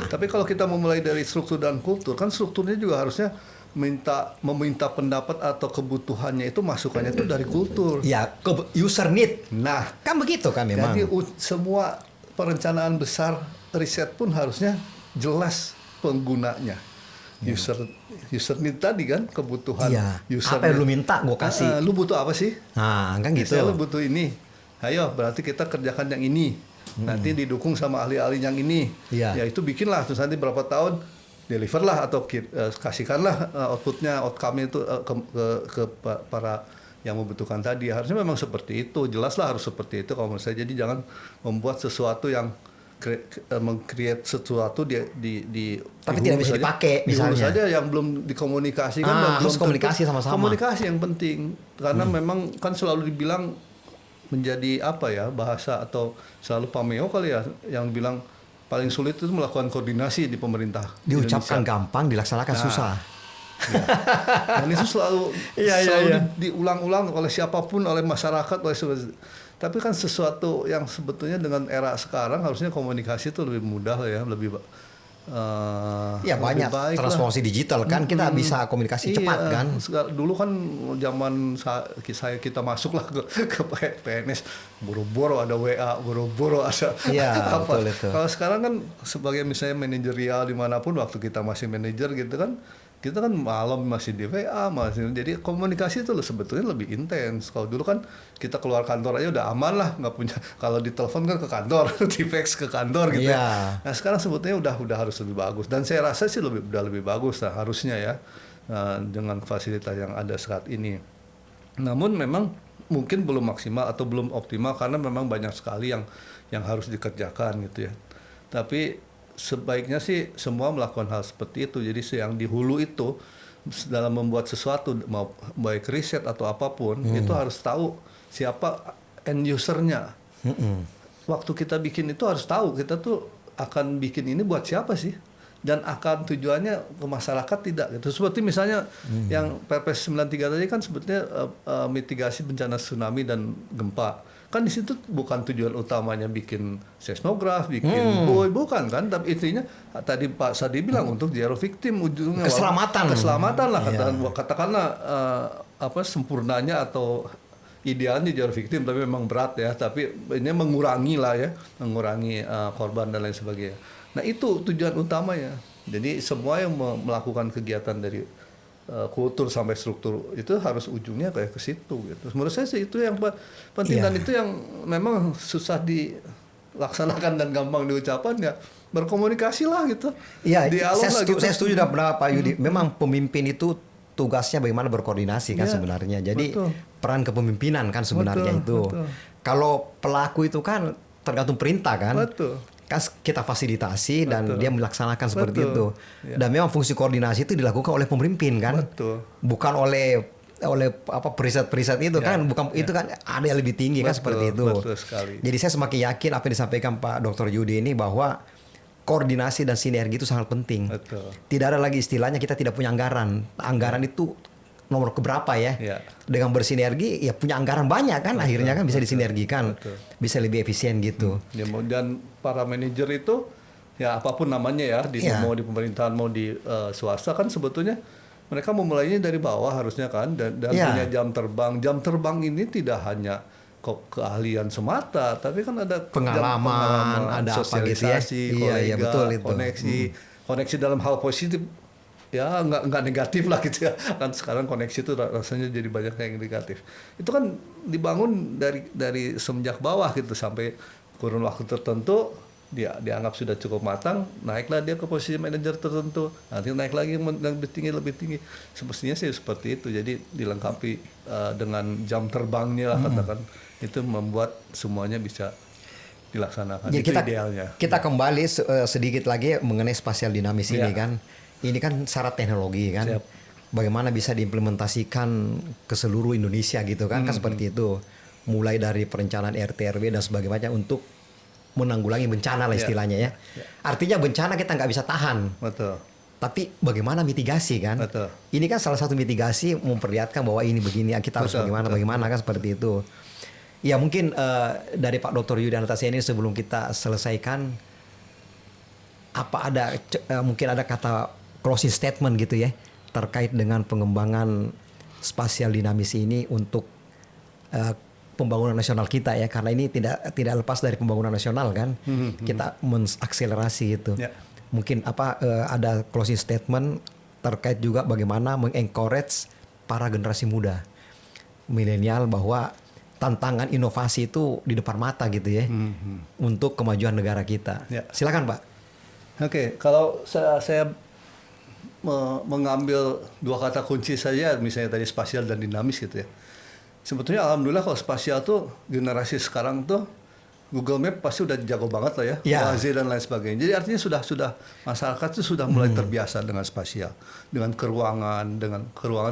Tapi kalau kita memulai dari struktur dan kultur, kan strukturnya juga harusnya meminta pendapat atau kebutuhannya itu masukannya itu dari kultur. Ya, user need. Nah, kan begitu kan memang. Jadi semua perencanaan besar riset pun harusnya jelas penggunanya. User need tadi kan, kebutuhan user. Apa yang lu minta gue kasih. Lu butuh apa sih? Nah kan gitu. Misalnya lu butuh ini, ayo berarti kita kerjakan yang ini. Nanti didukung sama ahli-ahli yang ini. Ya itu bikinlah, terus nanti berapa tahun deliver lah atau kasihkanlah outputnya, outcome-nya itu ke para yang membutuhkan tadi. Harusnya memang seperti itu, jelaslah harus seperti itu kalau menurut saya. Jadi jangan membuat sesuatu yang meng-create sesuatu di tapi tidak bisa dipakai misalnya. Saja yang belum dikomunikasikan, harus komunikasi sama-sama. Komunikasi yang penting karena memang kan selalu dibilang menjadi apa ya, bahasa atau selalu Pameo kali ya yang bilang paling sulit itu melakukan koordinasi di pemerintah. Diucapkan gampang, dilaksanakan susah. Dan itu selalu diulang-ulang oleh siapapun, oleh masyarakat, tapi kan sesuatu yang sebetulnya dengan era sekarang harusnya komunikasi itu lebih mudah ya, lebih banyak baik transformasi digital kan, kita bisa komunikasi cepat kan. Dulu kan zaman kita masuk lah ke PNS, boro-boro ada WA, boro-boro ada apa. Betul itu. Kalau sekarang kan sebagai misalnya manajerial dimanapun, waktu kita masih manajer gitu kan, kita kan malam masih di WA, jadi komunikasi itu sebetulnya lebih intens. Kalau dulu kan kita keluar kantor aja udah aman lah, nggak punya, kalau di telepon kan ke kantor, di fax ke kantor gitu ya. Nah sekarang sebetulnya udah harus lebih bagus, dan saya rasa sih udah lebih bagus lah harusnya ya, dengan fasilitas yang ada saat ini. Namun memang mungkin belum maksimal atau belum optimal karena memang banyak sekali yang harus dikerjakan gitu ya. Tapi sebaiknya sih semua melakukan hal seperti itu. Jadi yang di hulu itu dalam membuat sesuatu, mau baik riset atau apapun, itu harus tahu siapa end usernya. Waktu kita bikin itu harus tahu kita tuh akan bikin ini buat siapa sih, dan akan tujuannya ke masyarakat tidak gitu. Seperti misalnya yang Perpres 93 tadi kan sebetulnya mitigasi bencana tsunami dan gempa. Kan di situ bukan tujuan utamanya bikin seismograf, bikin buoy, bukan kan, tapi intinya tadi Pak Sadi bilang untuk zero victim, ujungnya keselamatan lah, katakanlah sempurnanya atau idealnya zero victim, tapi memang berat ya, tapi ini mengurangi korban dan lain sebagainya. Nah itu tujuan utamanya. Jadi semua yang melakukan kegiatan dari kultur sampai struktur itu harus ujungnya kayak ke situ gitu. Menurut saya sih itu yang penting, dan itu yang memang susah dilaksanakan dan gampang diucapkan ya, berkomunikasi lah gitu. Iya, saya setuju dengan Pak Yudi. Memang pemimpin itu tugasnya bagaimana berkoordinasi kan sebenarnya. Jadi peran kepemimpinan kan sebenarnya itu. Kalau pelaku itu kan tergantung perintah kan. Kan kita fasilitasi dan dia melaksanakan seperti itu. Dan memang fungsi koordinasi itu dilakukan oleh pemimpin kan. Bukan oleh periset-periset itu kan, bukan itu kan ada yang lebih tinggi kan seperti itu. Jadi saya semakin yakin apa yang disampaikan Pak Dr. Yudi ini, bahwa koordinasi dan sinergi itu sangat penting. Tidak ada lagi istilahnya kita tidak punya anggaran. Anggaran itu nomor keberapa ya. Dengan bersinergi ya punya anggaran banyak kan, akhirnya kan bisa disinergikan, bisa lebih efisien gitu. Dan para manajer itu ya apapun namanya ya, mau di pemerintahan mau di swasta kan sebetulnya mereka memulainya dari bawah harusnya kan, dan punya jam terbang. Jam terbang ini tidak hanya keahlian semata, tapi kan ada pengalaman, ada sosialisasi, kolega, koneksi dalam hal positif. Ya nggak negatif lah gitu ya, kan sekarang koneksi itu rasanya jadi banyak yang negatif. Itu kan dibangun dari semenjak bawah gitu sampai kurun waktu tertentu, dia dianggap sudah cukup matang, naiklah dia ke posisi manajer tertentu, nanti naik lagi lebih tinggi. Semestinya sih seperti itu. Jadi dilengkapi dengan jam terbangnya lah katakan, itu membuat semuanya bisa dilaksanakan. Ya, itu idealnya. Kita kembali sedikit lagi mengenai spasial dinamis ini kan. Ini kan syarat teknologi kan. Siap. Bagaimana bisa diimplementasikan ke seluruh Indonesia gitu kan, kan seperti itu. Mulai dari perencanaan RT RW dan sebagainya untuk menanggulangi bencana lah istilahnya ya. Artinya bencana kita nggak bisa tahan. Betul. Tapi bagaimana mitigasi kan? Betul. Ini kan salah satu mitigasi memperlihatkan bahwa ini begini, kita harus bagaimana kan seperti itu. Ya mungkin dari Pak Dr. Yudi Anantasena ini sebelum kita selesaikan, apa ada mungkin ada kata closing statement gitu ya terkait dengan pengembangan spasial dinamis ini untuk pembangunan nasional kita ya, karena ini tidak lepas dari pembangunan nasional kan. Kita mengakselerasi itu. Mungkin ada closing statement terkait juga bagaimana mengencourage para generasi muda milenial bahwa tantangan inovasi itu di depan mata gitu ya, untuk kemajuan negara kita. Silakan Pak. Oke, kalau saya mengambil dua kata kunci saja, misalnya tadi spasial dan dinamis gitu ya. Sebetulnya alhamdulillah kalau spasial tuh generasi sekarang tuh Google Map pasti udah jago banget lah ya, Waze dan lain sebagainya. Jadi artinya sudah masyarakat tuh sudah mulai terbiasa dengan spasial, dengan keruangan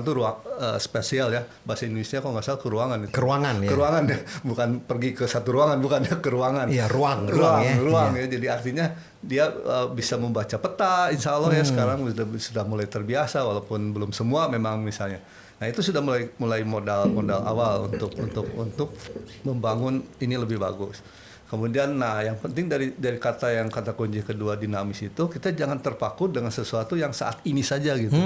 tuh ruang spasial ya, bahasa Indonesia kalau nggak salah keruangan itu. Keruangan ya, bukan pergi ke satu ruangan, bukan ya, keruangan. Iya, ruang ya. Jadi artinya dia bisa membaca peta, insya Allah ya sekarang sudah mulai terbiasa, walaupun belum semua memang misalnya. Nah itu sudah mulai modal awal untuk membangun ini lebih bagus. Kemudian, yang penting dari kata kunci kedua dinamis itu, kita jangan terpaku dengan sesuatu yang saat ini saja gitu,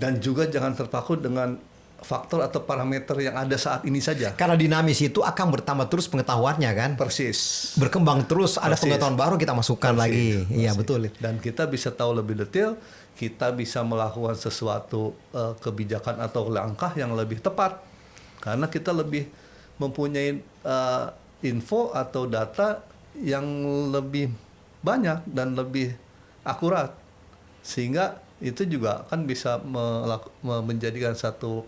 dan juga jangan terpaku dengan faktor atau parameter yang ada saat ini saja. Karena dinamis itu akan bertambah terus pengetahuannya kan. Persis. Berkembang terus, ada pengetahuan baru kita masukkan lagi. Iya betul. Dan kita bisa tahu lebih detail, kita bisa melakukan sesuatu kebijakan atau langkah yang lebih tepat, karena kita lebih mempunyai info atau data yang lebih banyak dan lebih akurat, sehingga itu juga kan bisa menjadikan satu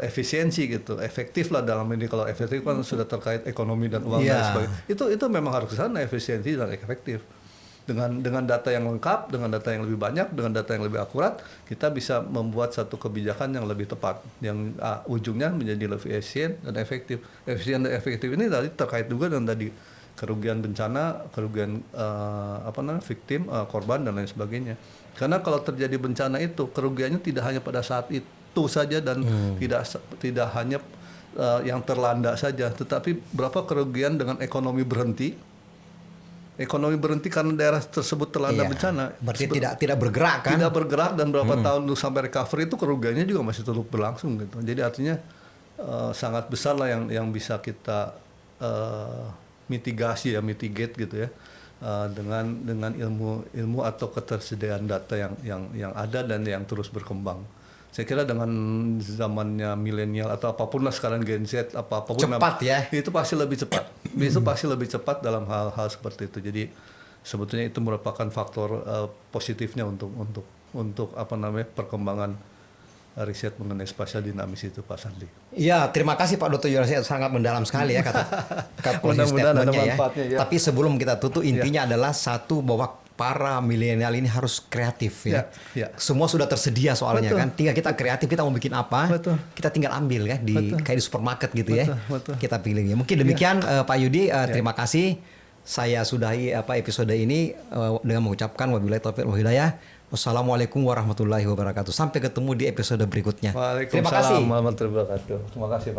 efisiensi gitu, efektif lah dalam ini. Kalau efektif kan sudah terkait ekonomi dan uang dan sebagainya. Itu memang harus ke sana, efisiensi dan efektif. Dengan data yang lengkap, dengan data yang lebih banyak, dengan data yang lebih akurat, kita bisa membuat satu kebijakan yang lebih tepat, yang ujungnya menjadi lebih efisien dan efektif. Efisien dan efektif ini tadi terkait juga dengan tadi kerugian bencana, kerugian victim, korban dan lain sebagainya. Karena kalau terjadi bencana itu, kerugiannya tidak hanya pada saat itu saja dan tidak hanya yang terlanda saja, tetapi berapa kerugian dengan ekonomi berhenti. Ekonomi berhenti karena daerah tersebut terlanda bencana. Berarti tidak bergerak kan? Tidak bergerak, dan berapa tahun sampai recovery itu kerugiannya juga masih terus berlangsung gitu. Jadi artinya sangat besar lah yang bisa kita mitigate gitu ya, dengan ilmu atau ketersediaan data yang ada dan yang terus berkembang. Saya kira dengan zamannya milenial atau apapun lah sekarang Gen Z apapun cepat ya, itu pasti lebih cepat. Itu pasti lebih cepat dalam hal seperti itu. Jadi sebetulnya itu merupakan faktor positifnya untuk perkembangan riset mengenai spasial dinamis itu, Pak Sandi. Iya, terima kasih Pak Dr. Yudi, sangat mendalam sekali ya kata mudah-mudahan ada ya. manfaatnya. Tapi sebelum kita tutup, intinya adalah satu, bahwa para milenial ini harus kreatif ya. Semua sudah tersedia soalnya. Betul. Kan. Tinggal kita kreatif, kita mau bikin apa, kita tinggal ambil ya kayak di supermarket gitu ya. Kita pilih. Mungkin demikian Pak Yudi, terima kasih. Saya sudahi episode ini dengan mengucapkan wabillahi taufiq wal hidayah. Wassalamualaikum warahmatullahi wabarakatuh. Sampai ketemu di episode berikutnya. Waalaikumsalam warahmatullahi wabarakatuh. Terima kasih Pak.